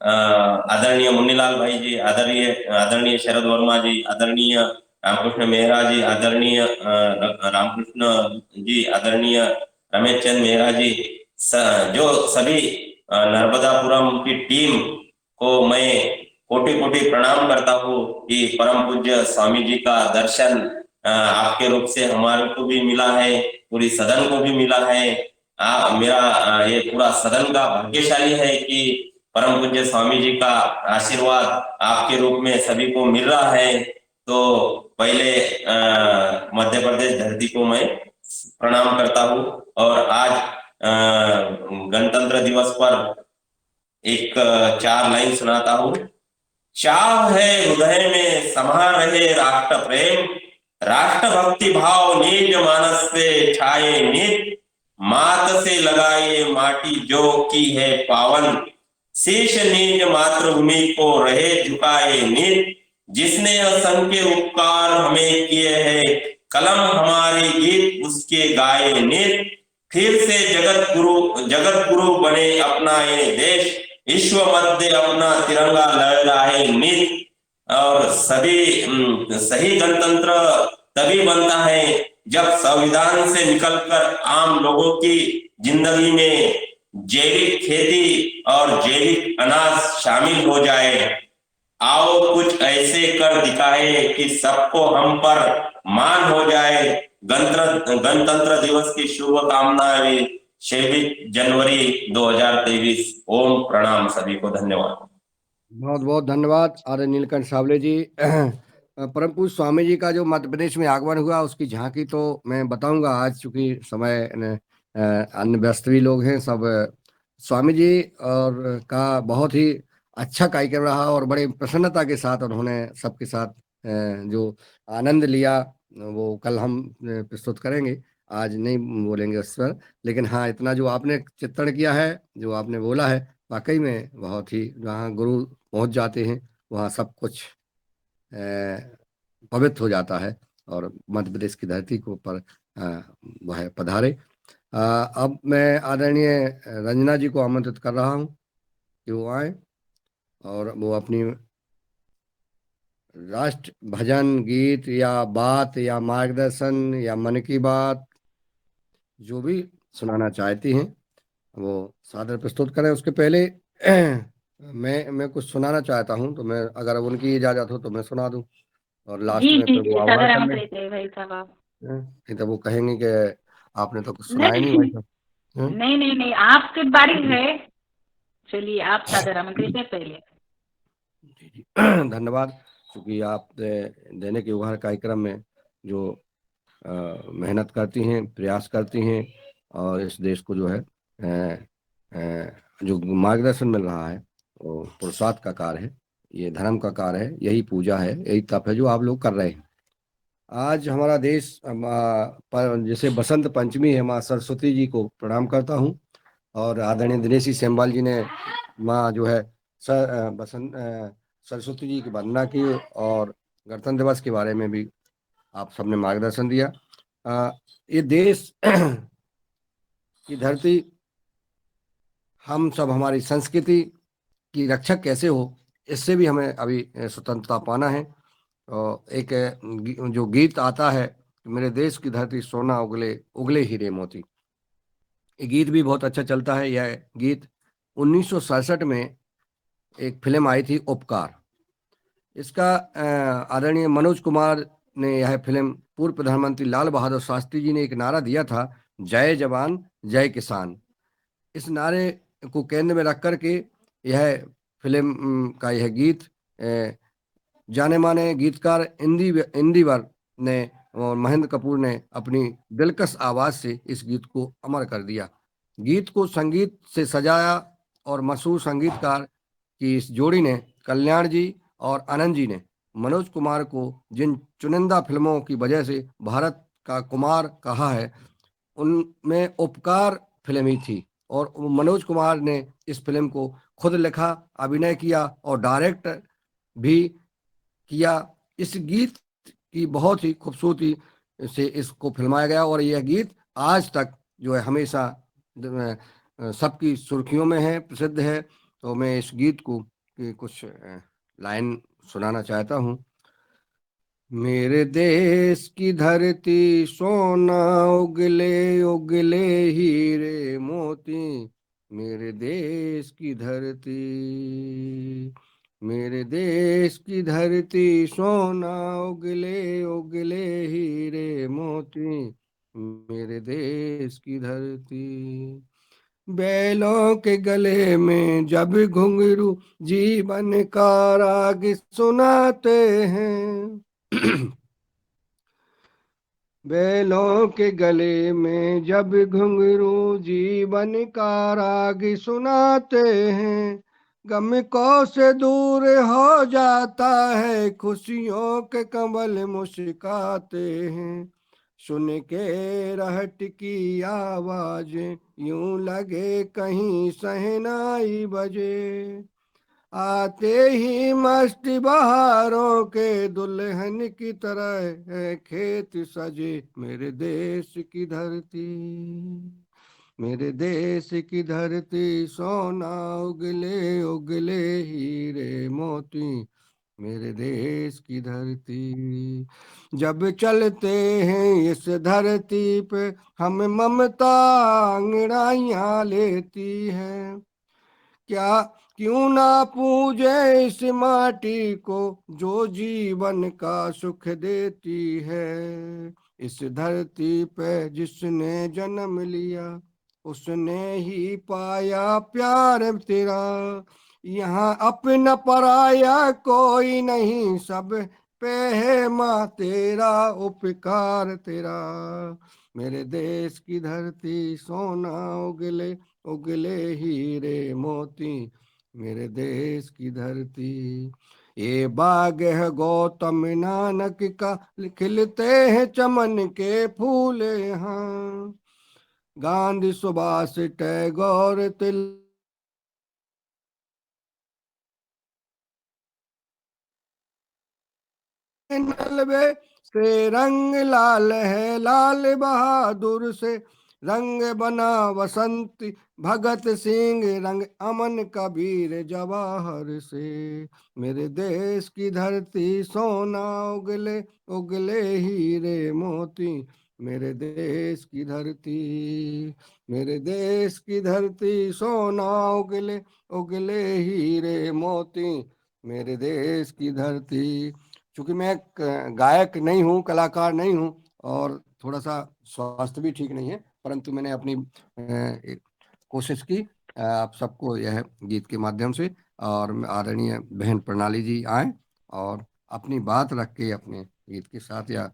आदरणीय मुन्नीलाल भाई जी, आदरणीय शरद वर्मा जी, आदरणीय रामकृष्ण मेहरा जी, आदरणीय रामकृष्ण जी, आदरणीय रमेश चंद मेहरा जी, जो सभी नर्मदापुरम की टीम को मैं कोटि कोटि प्रणाम करता हूँ कि परम पूज्य स्वामी जी का दर्शन आपके रूप से हमारे को भी मिला है, पूरी सदन को भी मिला है। मेरा ये पूरा सदन का भाग्यशाली है कि परम पूज्य स्वामी जी का आशीर्वाद आपके रूप में सभी को मिल रहा है। तो पहले मध्य प्रदेश धरती को मैं प्रणाम करता हूँ। और आज गणतंत्र दिवस पर एक 4 लाइन सुनाता हूँ। चाह है हृदय में समा रहे राष्ट्र प्रेम, राष्ट्र भक्ति भाव निज मानस से छाए नित, मात से लगाए माटी जो की है पावन, शीश निज मातृभूमि को रहे झुकाए नित, जिसने असंख्य उपकार हमें किए हैं, कलम हमारे गीत उसके गाए नित, फिर से जगत गुरु बने अपना ये देश, विश्व मध्य अपना तिरंगा लहराए नित। और सही गणतंत्र तभी बनता है जब संविधान से निकलकर आम लोगों की जिंदगी में जैविक खेती और जैविक अनाज शामिल हो जाए। आओ कुछ ऐसे कर दिखाए कि सबको हम पर मान हो जाए। गणतंत्र दिवस की शुभकामनाएं। 26 जनवरी 2023। ओम प्रणाम सभी को। धन्यवाद। बहुत बहुत धन्यवाद आदरणीय नीलकंठ सावले जी। परम पूज्य स्वामी जी का जो मध्य प्रदेश में आगमन हुआ उसकी झांकी तो मैं बताऊंगा आज, चूंकि समय अन्य व्यस्त भी लोग हैं सब। स्वामी जी और का बहुत ही अच्छा कार्यक्रम रहा और बड़े प्रसन्नता के साथ उन्होंने सबके साथ जो आनंद लिया वो कल हम प्रस्तुत करेंगे, आज नहीं बोलेंगे उस पर। लेकिन हाँ, इतना जो आपने चित्रण किया है, जो आपने बोला है, वाकई में बहुत ही, जहाँ गुरु पहुंच जाते हैं वहाँ सब कुछ पवित्र हो जाता है। और मध्य प्रदेश की धरती को पर वह पधारे। अब मैं आदरणीय रंजना जी को आमंत्रित कर रहा हूँ कि वो आए और वो अपनी राष्ट्र भजन गीत या बात या मार्गदर्शन या मन की बात जो भी सुनाना चाहती हैं वो सादर प्रस्तुत करें। उसके पहले मैं कुछ सुनाना चाहता हूं, तो मैं, अगर उनकी इजाजत हो तो मैं सुना दूं और लास्ट जी में जी फिर जी वो आभार सादर कर लें। आमंत्रित है भाई साहब आप। नहीं तो वो कहेंगे कि आपने तो कुछ सुनाया नहीं भाई साहब। नहीं नहीं नहीं, आपकी बारी है। चलिए आप सादर आमंत्रित है पहले। धन्यवाद। क्योंकि आप दैनिक व्यवहार कार्यक्रम में जो मेहनत करती हैं, प्रयास करती हैं और इस देश को जो है जो मार्गदर्शन मिल रहा है वो पुरुषार्थ का कार्य है, ये धर्म का कार्य है, यही पूजा है, यही तप है जो आप लोग कर रहे हैं। आज हमारा देश पर जैसे बसंत पंचमी है, माँ सरस्वती जी को प्रणाम करता हूँ। और आदरणीय दिनेश सेमवाल जी ने माँ जो है सरस्वती जी की वंदना की और गणतंत्र दिवस के बारे में भी आप सबने मार्गदर्शन दिया। ये देश की धरती, हम सब हमारी संस्कृति की रक्षक कैसे हो, इससे भी हमें अभी स्वतंत्रता पाना है। और एक जो गीत आता है, मेरे देश की धरती सोना उगले उगले हीरे मोती, ये गीत भी बहुत अच्छा चलता है। यह गीत 1967 में एक फिल्म आई थी उपकार, इसका आदरणीय मनोज कुमार ने यह फिल्म, पूर्व प्रधानमंत्री लाल बहादुर शास्त्री जी ने एक नारा दिया था, जय जवान जय किसान। इस नारे को केंद्र में रख करके यह फिल्म का यह गीत जाने माने गीतकार इंदिवर ने और महेंद्र कपूर ने अपनी दिलकश आवाज से इस गीत को अमर कर दिया। गीत को संगीत से सजाया और मशहूर संगीतकार की इस जोड़ी ने, कल्याण जी और आनंद जी ने, मनोज कुमार को जिन चुनिंदा फिल्मों की वजह से भारत का कुमार कहा है, उनमें उपकार फिल्म ही थी। और मनोज कुमार ने इस फिल्म को खुद लिखा, अभिनय किया और डायरेक्ट भी किया। इस गीत की बहुत ही खूबसूरती से इसको फिल्माया गया और यह गीत आज तक जो है हमेशा सबकी सुर्खियों में है, प्रसिद्ध है। तो मैं इस गीत को कुछ लाइन सुनाना चाहता हूँ। मेरे देश की धरती सोना उगले उगले हीरे मोती, मेरे देश की धरती, मेरे देश की धरती सोना उगले उगले हीरे मोती, मेरे देश की धरती। बैलों के गले में जब घुंघरू जीवन का राग सुनाते हैं, बैलों के गले में जब घुंघरू जीवन का राग सुनाते हैं, गम को से दूर हो जाता है, खुशियों के कमल मुस्काते हैं। सुन के रहट की आवाज यूं लगे कहीं सहनाई बजे, आते ही मस्ती बहारों के दुल्हन की तरह है खेत सजे। मेरे देश की धरती, मेरे देश की धरती सोना उगले उगले हीरे मोती, मेरे देश की धरती। जब चलते हैं इस धरती पे हम ममता अंगड़ाइयाँ लेती है, क्या क्यों ना पूजे इस माटी को जो जीवन का सुख देती है। इस धरती पे जिसने जन्म लिया उसने ही पाया प्यार तेरा, यहाँ अपना पराया कोई नहीं, सब पे है माँ तेरा उपकार तेरा। मेरे देश की धरती सोना उगले उगले हीरे मोती, मेरे देश की धरती। ये बाग है गौतम नानक का, खिलते हैं चमन के फूल यहाँ, गांधी सुभाष टैगोर तिलक नलबे से रंग लाल है, लाल बहादुर से रंग बना वसंती, भगत सिंह रंग अमन कबीर जवाहर से। मेरे देश की धरती सोना उगले उगले हीरे मोती, मेरे देश की धरती, मेरे देश की धरती सोना उगले उगले हीरे मोती, मेरे देश की धरती। चूंकि मैं गायक नहीं हूँ, कलाकार नहीं हूँ और थोड़ा सा स्वास्थ्य भी ठीक नहीं है, परंतु मैंने अपनी कोशिश की आप सबको यह गीत के माध्यम से, और आदरणीय बहन प्रणाली जी आए और अपनी बात रख के अपने गीत के साथ या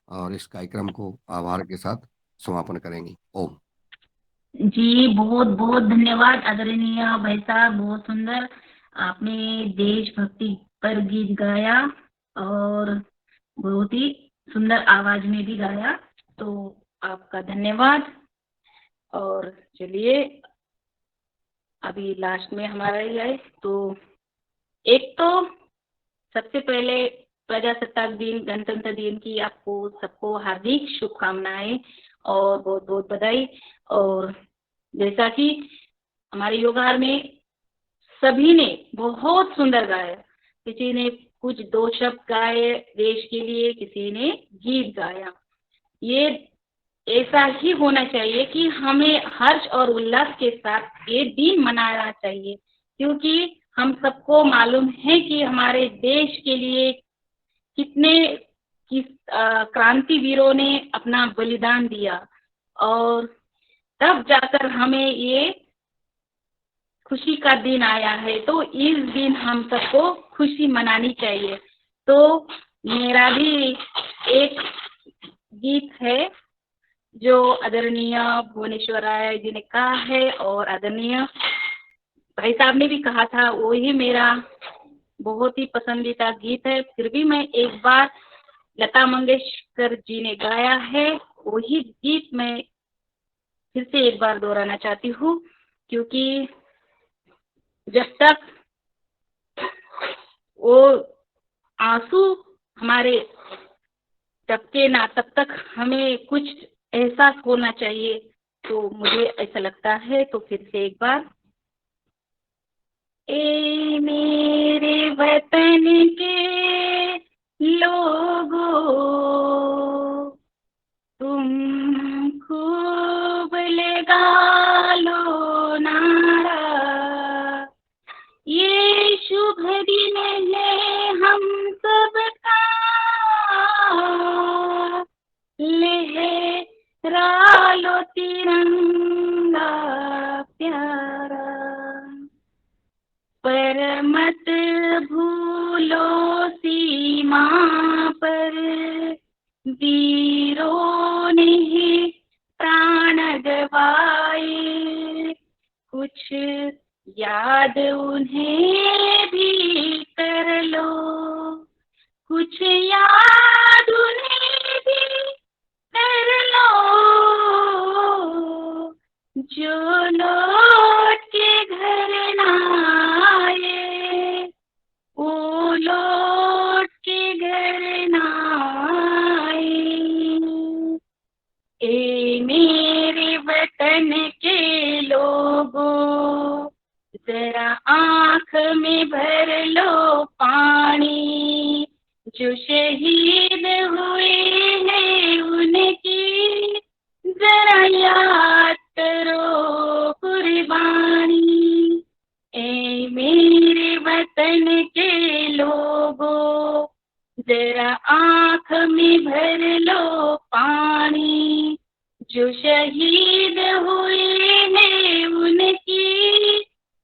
और इस कार्यक्रम को आभार के साथ समापन करेंगी। ओम जी बहुत बहुत धन्यवाद आदरणीय भाई साहब, बहुत सुंदर आपने देशभक्ति पर गीत गाया और बहुत ही सुंदर आवाज में भी गाया, तो आपका धन्यवाद। और चलिए अभी लास्ट में हमारा ही है, तो एक तो सबसे पहले प्रजासत्ताक दिन गणतंत्र दिन की आपको सबको हार्दिक शुभकामनाएं और बहुत बहुत बधाई। और जैसा कि हमारे योगाहार में सभी ने बहुत सुंदर गाया, किसी ने कुछ दो शब्द गाए देश के लिए, किसी ने गीत गाया। ये ऐसा ही होना चाहिए कि हमें हर्ष और उल्लास के साथ ये दिन मनाना चाहिए, क्योंकि हम सबको मालूम है कि हमारे देश के लिए कितने क्रांतिवीरों ने अपना बलिदान दिया और तब जाकर हमें ये खुशी का दिन आया है। तो इस दिन हम सबको खुशी मनानी चाहिए। तो मेरा भी एक गीत है जो आदरणीय भुवनेश्वर राय जी ने कहा है और आदरणीय भाई साहब ने भी कहा था, वही मेरा बहुत ही पसंदीदा गीत है। फिर भी मैं एक बार लता मंगेशकर जी ने गाया है वही गीत मैं फिर से एक बार दोहराना चाहती हूँ। क्योंकि जब तक वो आंसू हमारे टपके ना तब तक हमें कुछ एहसास होना चाहिए। तो मुझे ऐसा लगता है। तो फिर से एक बार, ए मेरे वतन के लोगों, तुम खूब लगा लो नारा, ये शुभ दिन है हम सबका, लहरा लो तिरंगा प्यारा, पर मत भूलो सीमा पर वीरों ने प्राण गवाए, कुछ याद उन्हें भी कर लो, कुछ याद उन्हें भी कर लो, जो लौट के घर ना आए, वो लौट के घर ना आए। ए मेरे वतन के लोगों, जरा आँख में भर लो पानी, जो शहीद हुए हैं उनकी जरा याद करो कुर्बानी। ए मेरे वतन के लोगों, जरा आँख में भर लो पानी, जो शहीद हुए हैं उनकी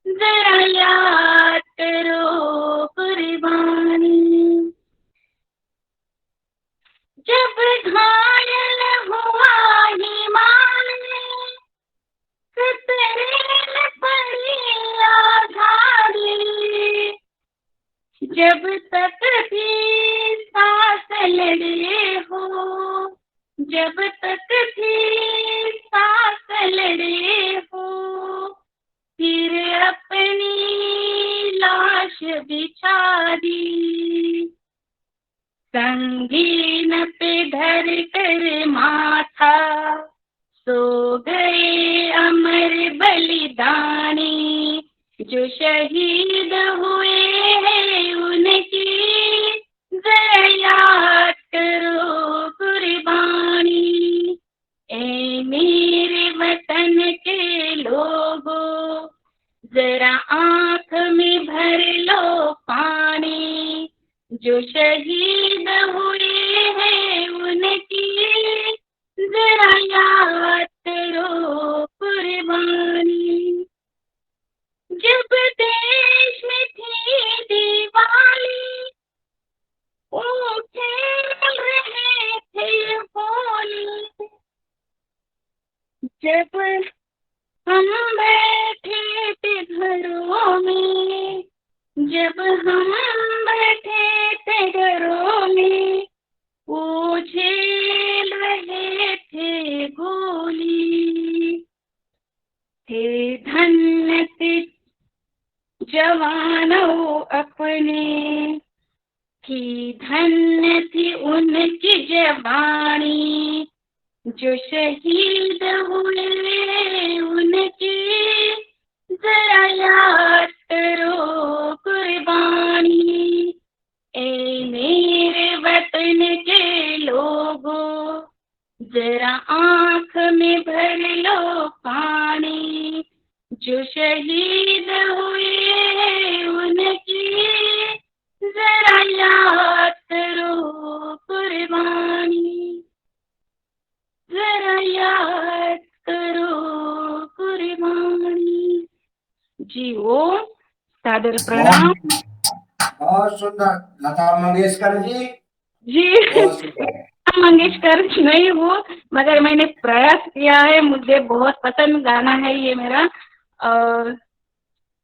जरा याद करो कुर्बानी। जब घायल हुआ हिमालय, खतरे में पड़ी आज़ादी, जब तक भी सांस लड़े हो, जब तक भी सांस लड़े हो, फिर अपनी लाश बिछा दी, संगीन पे धर कर माथा, सो गए अमर बलिदानी, जो शहीद हुए हैं उनकी जरा याद करो कुर्बानी। ए मेरे वतन के लोगों, जरा आँख में भर लो पानी, जो शहीद हुए हैं उनकी जरा याद करो कुर्बानी। जब देश में थी दिवाली, वो खेल रहे थे होली, जब हम बैठे थे घरों में, जब हम बैठे थे घरों में, वो झेल रहे थे गोली, थे धन्य थे जवानों अपने, थी धन्य थी उनकी जवानी, जो शहीद हुए उनकी जरा याद करो कुर्बानी। ए मेरे वतन के लोगों, जरा आँख में भर लो पानी, जो शहीद हुए उनकी जरा याद करो कुर्बानी, जरा याद करो कुर्बानी। जी ओम, सादर प्रणाम। बहुत सुंदर। लता मंगेशकर जी। जी मंगेशकर नहीं हूँ, मगर मैंने प्रयास किया है। मुझे बहुत पसंद गाना है ये मेरा। और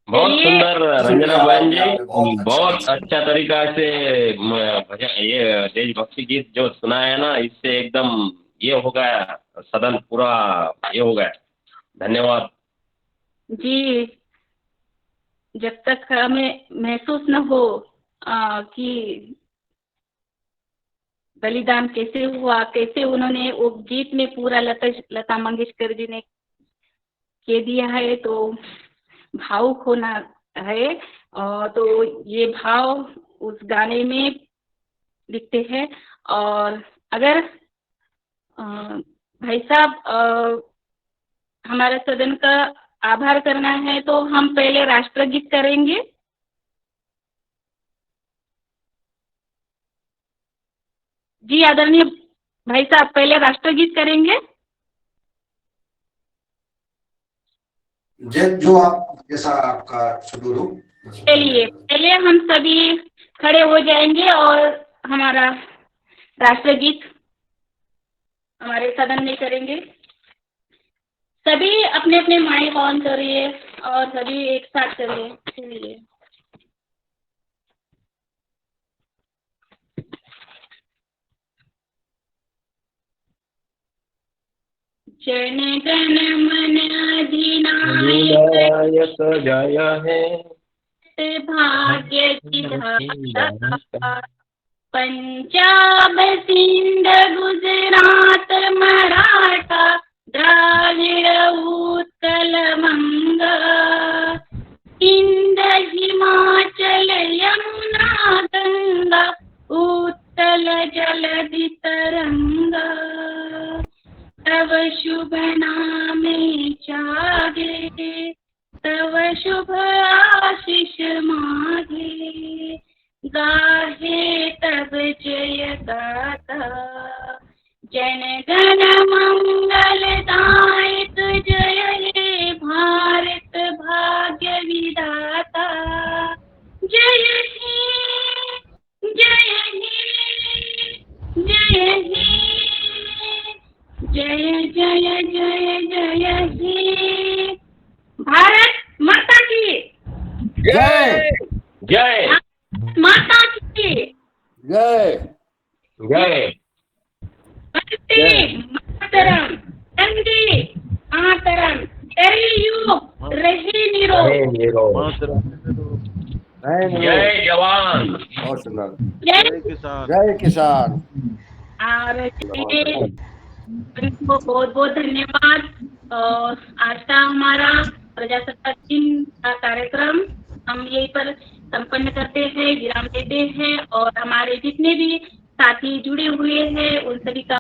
बहुत सुंदर रंजना बहन जी, बहुत बहुत अच्छा तरीका से ये देशभक्ति गीत जो सुनाया है ना, इससे एकदम ये हो गया, सदन पूरा ये हो गया। धन्यवाद। जी, जब तक हमें महसूस न हो कि बलिदान कैसे हुआ, कैसे उन्होंने वो गीत में पूरा लता मंगेशकर जी ने कह दिया है, तो भावुक होना है। तो ये भाव उस गाने में लिखते हैं। और अगर भाई साहब हमारे सदन का आभार करना है तो हम पहले राष्ट्रगीत करेंगे। जी आदरणीय भाई साहब, पहले राष्ट्रगीत करेंगे। जो आप जैसा आपका शेड्यूल हो। चलिए पहले हम सभी खड़े हो जाएंगे और हमारा राष्ट्रगीत हमारे सदन में करेंगे। सभी अपने अपने माइक ऑन करिए और सभी एक साथ करिए। चलिए। जन गण मन अधिनायक जय हे भाग्य विधाता, पंजाब सिंध गुजरात मराठा द्राविड़ उत्कल बंगा, सिंध हिमाचल यमुना गंगा उत्कल जलधि तरंगा, तव शुभ नामे जागे, तव शुभ आशीष मागे, गाहे तब जय गाथा, जन गण मंगल दायक जय हे भारत भाग्य विधाता, जय हे जय हे जय हे जय जय जय जय हे। भारत माता की जय जय माता की जय जय वंदे मातरम, वंदे मातरम। तेरी रहे निरोग। जय जवान। बहुत सुंदर। जय किसान। जय किसान। और उनको बहुत बहुत धन्यवाद। और आज का हमारा प्रजासत्ताक दिन का कार्यक्रम हम यहीं पर संपन्न करते हैं, विराम देते हैं। और हमारे जितने भी साथी जुड़े हुए हैं उन सभी का